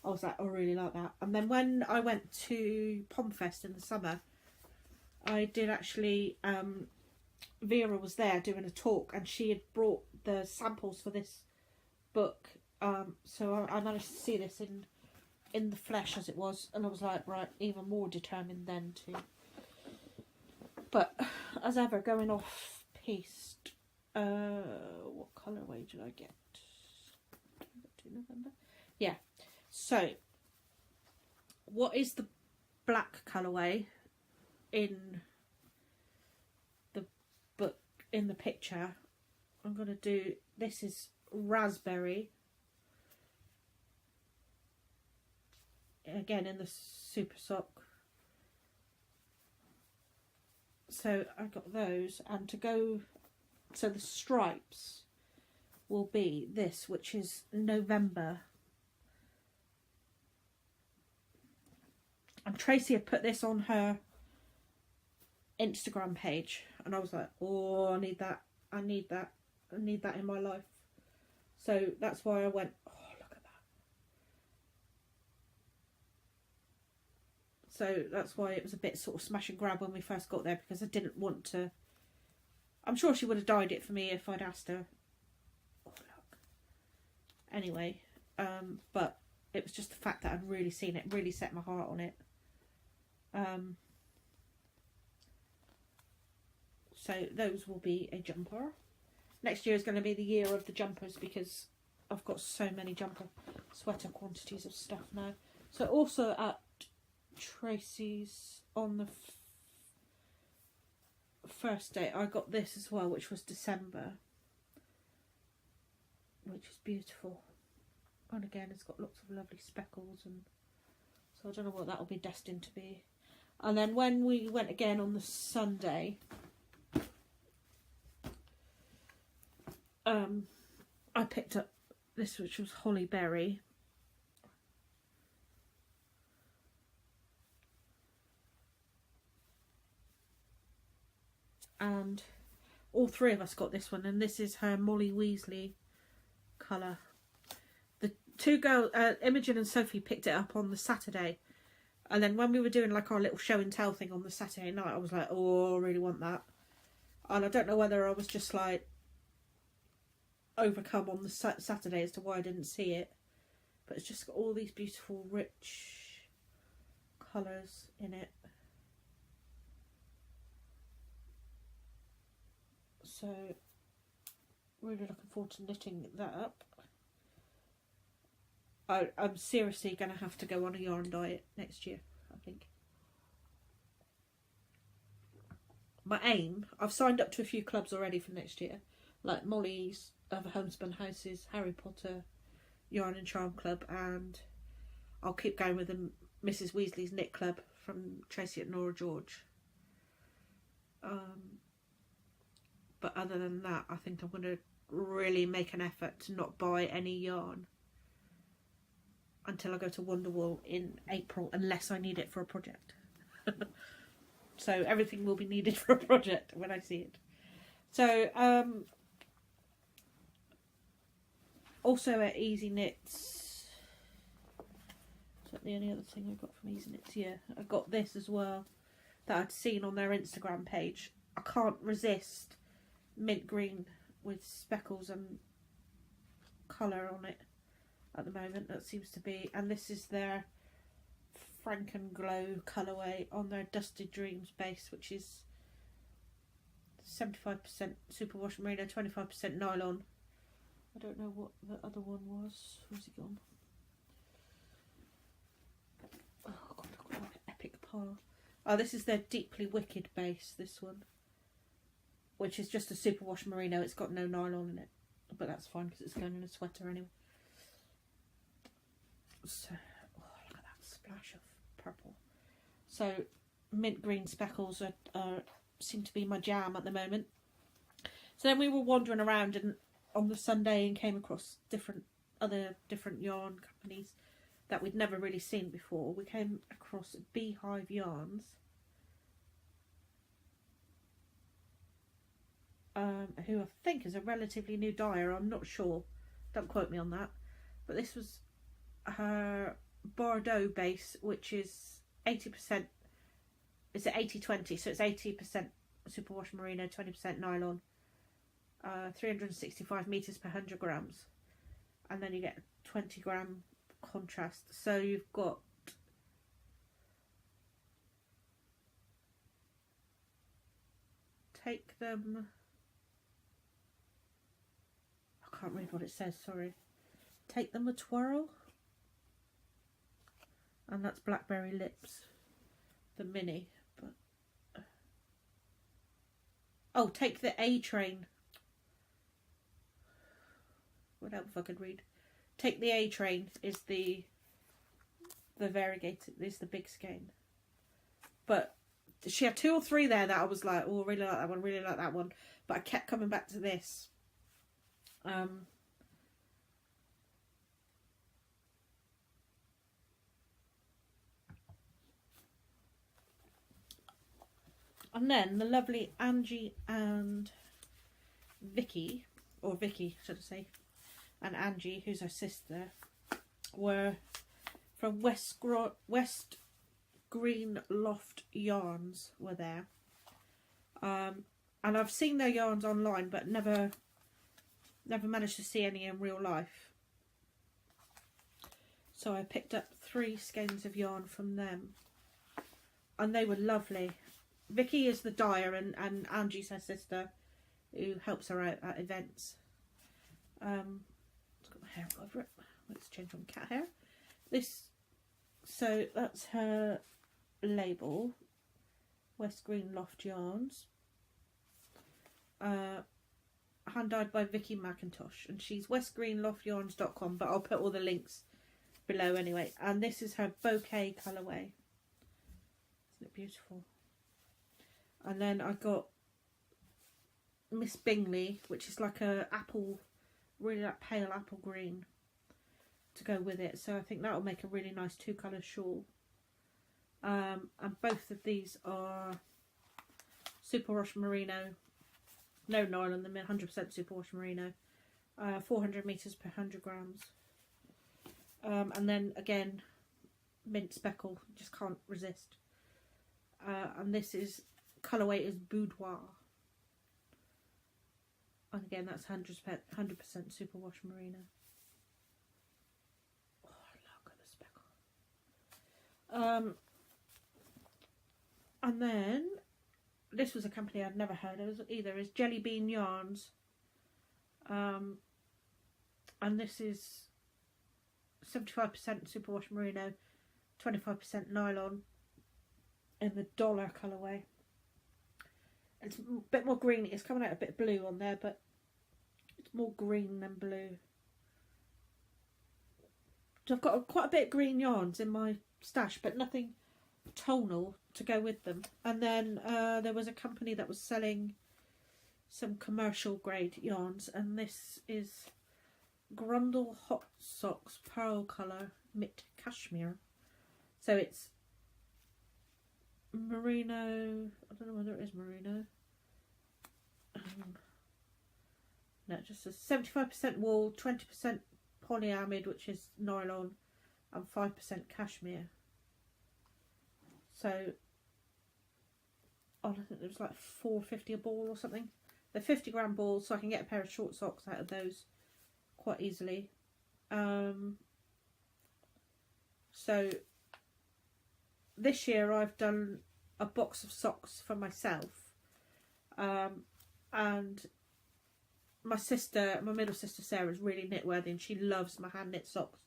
I was like, I really like that. And then when I went to Pomfest in the summer, I did actually, Vera was there doing a talk, and she had brought the samples for this book. So I managed to see this in the flesh as it was, and I was like, right, even more determined then to. But as ever, going off piste, what colourway did I get? November. Yeah. So, what is the black colourway in the book, in the picture? I'm going to do, this is raspberry. Again in the super sock. So I got those, and to go, so the stripes will be this, which is November. And Tracy had put this on her Instagram page, and I was like, oh, I need that, I need that, I need that in my life. So that's why I went, oh, look at that. So that's why it was a bit sort of smash and grab when we first got there, because I didn't want to, I'm sure she would have dyed it for me if I'd asked her. Oh, look. Anyway, but it was just the fact that I'd really seen it, really set my heart on it. So those will be a jumper. Next year is going to be the year of the jumpers because I've got so many jumper sweater quantities of stuff now. So also at Tracy's on the first day I got this as well, which was December, which is beautiful, and again it's got lots of lovely speckles, and so I don't know what that will be destined to be. And then when we went again on the Sunday, I picked up this, which was Holly Berry. And all three of us got this one, and this is her Molly Weasley colour. The two girls, Imogen and Sophie, picked it up on the Saturday, and then when we were doing like our little show and tell thing on the Saturday night, I was like, oh, I really want that. And I don't know whether I was just like overcome on the Saturday as to why I didn't see it, but it's just got all these beautiful rich colours in it. So really looking forward to knitting that up. I'm seriously going to have to go on a yarn diet next year, I think. My aim, I've signed up to a few clubs already for next year, like Molly's Other Homespun Houses, Harry Potter, Yarn and Charm Club, and I'll keep going with the Mrs. Weasley's Knit Club from Tracy and Nora George. But other than that, I think I'm going to really make an effort to not buy any yarn until I go to Wonderwall in April, unless I need it for a project. So everything will be needed for a project when I see it. So also at Easy Knits, is that the only other thing I got from Easy Knits? Yeah, I got this as well that I'd seen on their Instagram page. I can't resist mint green with speckles and colour on it at the moment. That seems to be, and this is their Franken Glow colourway on their Dusted Dreams base, which is 75% superwash merino, 25% nylon. I don't know what the other one was. Where's it gone? Oh god, I've got like an epic pile. Oh, this is their Deeply Wicked base, this one, which is just a superwash merino. It's got no nylon in it, but that's fine because it's going in a sweater anyway. So, oh, look at that splash of purple. So, mint green speckles are seem to be my jam at the moment. So then we were wandering around and on the Sunday and came across different yarn companies that we'd never really seen before. We came across Beehive Yarns, who I think is a relatively new dyer. I'm not sure, don't quote me on that, but this was her Bordeaux base, which is 80%, it's at 80-20, so it's 80% superwash merino, 20% nylon, 365 meters per 100 grams, and then you get 20 gram contrast. So you've got take them, I can't read what it says, sorry. Take them a twirl, and that's Blackberry Lips, the mini. But oh, take the A train. What else if I could read? Take the A train is the variegated, is the big skein. But she had 2 or 3 there that I was like, oh, really like that one, really like that one. But I kept coming back to this. And then the lovely Angie and Vicky, or Vicky should I say, and Angie, who's her sister, were from West Green Loft Yarns, were there. and I've seen their yarns online, but never managed to see any in real life. So I picked up 3 skeins of yarn from them, and they were lovely. Vicky is the dyer, and Angie's her sister, who helps her out at events. It's got my hair all over it. Let's change on cat hair. So that's her label, West Green Loft Yarns. Hand dyed by Vicky McIntosh, and she's westgreenloftyarns.com, but I'll put all the links below anyway. And this is her bouquet colourway. Isn't it beautiful? And then I got Miss Bingley, which is like a apple, really like pale apple green, to go with it. So I think that will make a really nice 2-colour shawl. And both of these are superwash merino, no nylon, they're 100% superwash merino, 400 meters per 100 grams. And then again, mint speckle, just can't resist. And this is colourway is boudoir. And again, that's 100% superwash merino. Oh, look at the speckle. And then this was a company I'd never heard of either. Is Jelly Bean Yarns. And this is 75% superwash merino, 25% nylon in the dollar colourway. It's a bit more green. It's coming out a bit blue on there, but it's more green than blue. So I've got quite a bit of green yarns in my stash, but nothing tonal to go with them. And then there was a company that was selling some commercial grade yarns, and this is Grundle Hot Socks Pearl Colour Mitt Cashmere. So it's merino, I don't know whether it is merino. No, it just says 75% wool, 20% polyamide, which is nylon, and 5% cashmere. So I think it was like $4.50 a ball or something. They're 50-gram balls, so I can get a pair of short socks out of those quite easily. So this year I've done a box of socks for myself, and my middle sister Sarah is really knit worthy, and she loves my hand knit socks.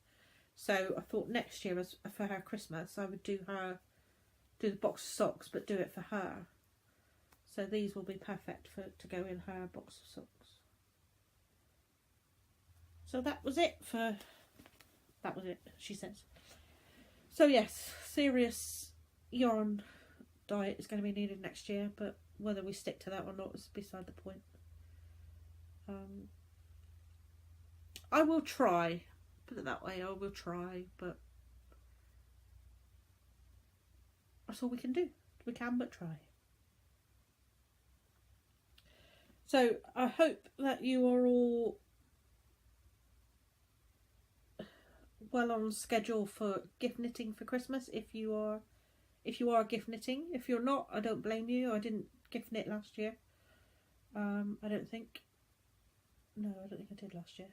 So I thought next year, for her Christmas, I would do the box of socks, but do it for her. So these will be perfect to go in her box of socks. So that was it, she says. So yes, serious yarn diet is going to be needed next year, but whether we stick to that or not is beside the point. I will try, put it that way, I will try, but that's all we can do. We can but try. So I hope that you are all well on schedule for gift knitting for Christmas. If you are gift knitting. If you're not, I don't blame you. I didn't gift knit last year. I don't think. No, I don't think I did last year.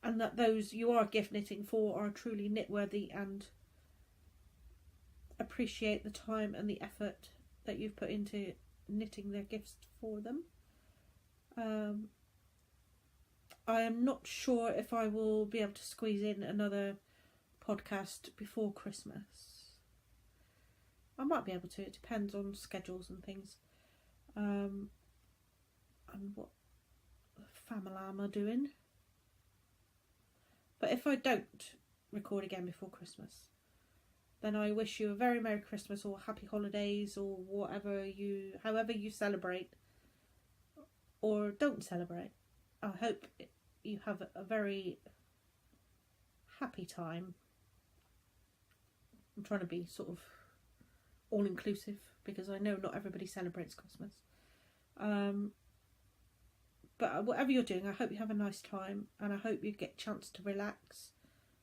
And that those you are gift knitting for are truly knit worthy and appreciate the time and the effort that you've put into knitting their gifts for them. I am not sure if I will be able to squeeze in another podcast before Christmas. I might be able to, it depends on schedules and things, and what family am I doing. But if I don't record again before Christmas, then I wish you a very Merry Christmas or Happy Holidays or however you celebrate or don't celebrate. I hope you have a very happy time. I'm trying to be sort of all-inclusive because I know not everybody celebrates Christmas. But whatever you're doing, I hope you have a nice time, and I hope you get a chance to relax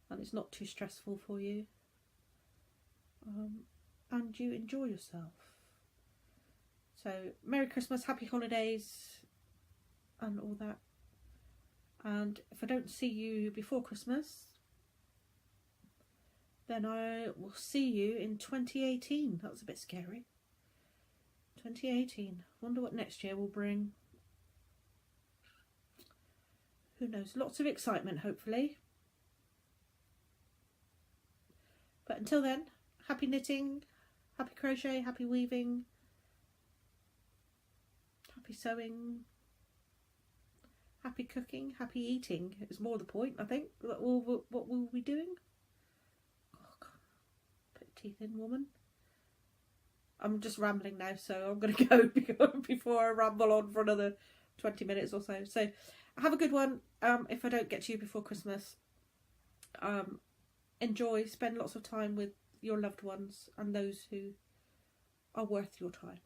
and it's not too stressful for you. And you enjoy yourself. So Merry Christmas, Happy Holidays and all that. And if I don't see you before Christmas, then I will see you in 2018. That was a bit scary. 2018. Wonder what next year will bring. Who knows? Lots of excitement, hopefully. But until then, happy knitting, happy crochet, happy weaving, happy sewing, happy cooking, happy eating is more the point, I think. What we'll be doing. Oh, God. Put your teeth in, woman. I'm just rambling now, so I'm going to go before I ramble on for another 20 minutes or so. So have a good one. If I don't get to you before Christmas, enjoy, spend lots of time with your loved ones and those who are worth your time.